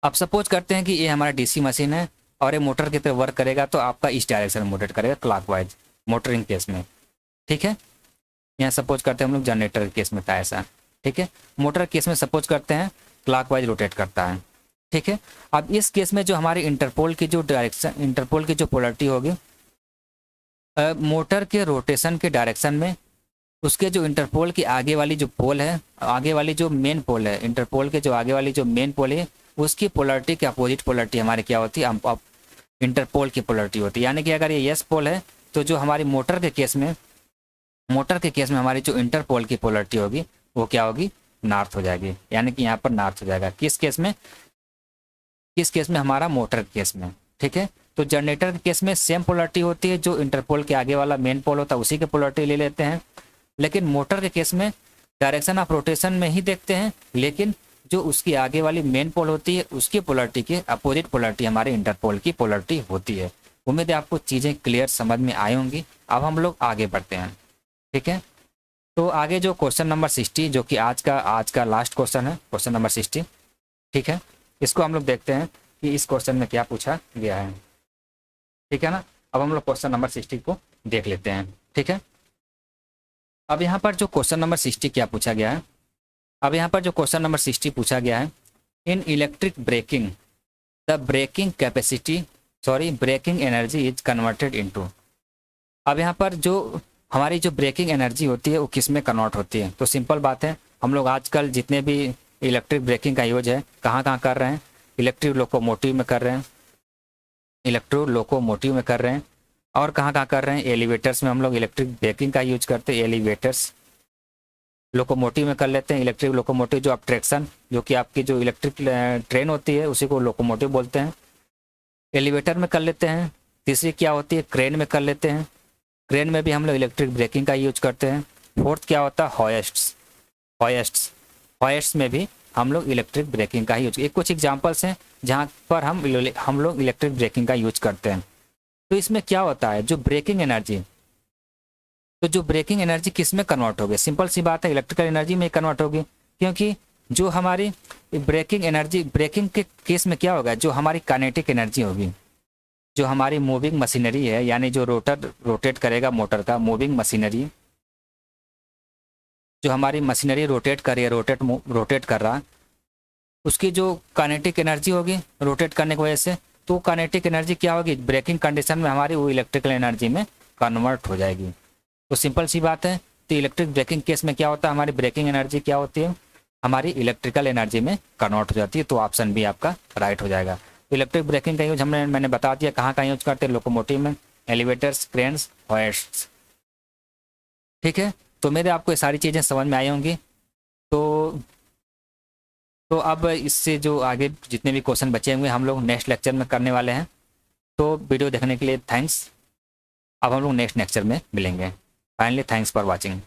अब सपोज करते हैं कि ये हमारा डीसी मशीन है और ये मोटर की तरह वर्क करेगा तो आपका इस डायरेक्शन में रोटेट करेगा क्लॉकवाइज, मोटरिंग केस में। ठीक है, यहाँ सपोज करते हैं हम लोग जनरेटर के केस में था ऐसा। ठीक है, मोटर केस में सपोज करते हैं क्लॉकवाइज रोटेट करता है। ठीक है, अब इस केस में जो हमारी इंटरपोल की जो डायरेक्शन, इंटरपोल की जो पोलरिटी होगी मोटर के रोटेशन के डायरेक्शन में, उसके जो इंटरपोल की आगे वाली जो पोल है, आगे वाली जो मेन पोल है, इंटरपोल के जो आगे वाली जो मेन पोल है उसकी पोलरिटी के अपोजिट पोलरिटी हमारी क्या होती है? इंटरपोल की पोलरिटी होती है। यानी कि अगर ये यस पोल है तो जो हमारी मोटर के केस में, मोटर के केस में हमारी जो इंटरपोल की पोलरिटी होगी वो क्या होगी? नॉर्थ हो जाएगी। यानी कि यहाँ पर नॉर्थ हो जाएगा। किस केस में? किस केस में? हमारा मोटर के केस में। ठीक है, तो जनरेटर के केस में सेम पोलरिटी होती है, जो इंटरपोल के आगे वाला मेन पोल होता है उसी के पोलरिटी ले लेते हैं। लेकिन मोटर के केस में डायरेक्शन ऑफ रोटेशन में ही देखते हैं, लेकिन जो उसकी आगे वाली मेन पोल होती है उसकी पोलरिटी के अपोजिट पोलरिटी हमारे इंटरपोल की पोलरिटी होती है। उम्मीद है आपको चीज़ें क्लियर समझ में आई होंगी। अब हम लोग आगे बढ़ते हैं। ठीक है, तो आगे जो क्वेश्चन नंबर 60 जो कि आज का लास्ट क्वेश्चन है, क्वेश्चन नंबर 60। ठीक है, इसको हम लोग देखते हैं कि इस क्वेश्चन में क्या पूछा गया है। ठीक है ना, अब हम लोग क्वेश्चन नंबर 60 को देख लेते हैं। ठीक है, अब यहाँ पर जो क्वेश्चन नंबर 60 क्या पूछा गया है, अब यहाँ पर जो क्वेश्चन नंबर 60 पूछा गया है, in electric braking the braking capacity braking energy is converted into. अब यहाँ पर जो हमारी जो ब्रेकिंग एनर्जी होती है वो किस में कन्वर्ट होती है? तो सिंपल बात है, हम लोग आजकल जितने भी इलेक्ट्रिक ब्रेकिंग का यूज है कहाँ कहाँ कर रहे हैं? इलेक्ट्रिक लोकोमोटिव में कर रहे हैं, इलेक्ट्रो लोकोमोटिव में कर रहे हैं, और कहाँ कहाँ कर रहे हैं? एलिवेटर्स में हम लोग इलेक्ट्रिक ब्रेकिंग का यूज करते हैं। एलिवेटर्स, लोकोमोटिव में कर लेते हैं इलेक्ट्रिक लोकोमोटिव, जो ट्रैक्शन, जो कि आपकी जो इलेक्ट्रिक ट्रेन होती है उसी को लोकोमोटिव बोलते हैं। एलिवेटर में कर लेते हैं। तीसरी क्या होती है? क्रेन में कर लेते हैं। क्रेन में भी हम लोग इलेक्ट्रिक ब्रेकिंग का यूज करते हैं। फोर्थ क्या होता है? हॉयस्ट्स, हॉयस्ट्स, हॉयस्ट्स में भी हम लोग इलेक्ट्रिक ब्रेकिंग का यूज, एक कुछ एग्जांपल्स हैं जहाँ पर हम लोग इलेक्ट्रिक ब्रेकिंग का यूज करते हैं। तो इसमें क्या होता है, जो ब्रेकिंग एनर्जी, तो जो ब्रेकिंग एनर्जी किस में कन्वर्ट होगी? सिंपल सी बात है, इलेक्ट्रिकल एनर्जी में कन्वर्ट होगी। क्योंकि जो हमारी ब्रेकिंग एनर्जी, ब्रेकिंग के केस में क्या होगा? जो हमारी काइनेटिक एनर्जी होगी, जो हमारी मूविंग मशीनरी है, यानी जो रोटेट करेगा मोटर का, मूविंग मशीनरी, जो हमारी मशीनरी रोटेट कर रही है, रोटेट कर रहा, उसकी जो काइनेटिक एनर्जी होगी रोटेट करने की वजह से, तो काइनेटिक एनर्जी क्या होगी? ब्रेकिंग कंडीशन में हमारी वो इलेक्ट्रिकल एनर्जी में कन्वर्ट हो जाएगी। तो सिंपल सी बात है, तो इलेक्ट्रिक ब्रेकिंग केस में क्या होता है? हमारी ब्रेकिंग एनर्जी क्या होती है? हमारी इलेक्ट्रिकल एनर्जी में कन्वर्ट हो जाती है। तो ऑप्शन भी आपका राइट हो जाएगा। तो इलेक्ट्रिक ब्रेकिंग का यूज मैंने बता दिया कहाँ कहाँ यूज करते हैं, लोकोमोटिव में, एलिवेटर्स, क्रेन्स, हॉयस्ट्स। ठीक है, तो मेरे आपको ये सारी चीज़ें समझ में आई होंगी। तो अब इससे जो आगे जितने भी क्वेश्चन बचे हुए हम लोग नेक्स्ट लेक्चर में करने वाले हैं। तो वीडियो देखने के लिए थैंक्स। अब हम लोग नेक्स्ट लेक्चर में मिलेंगे। Finally thanks for watching.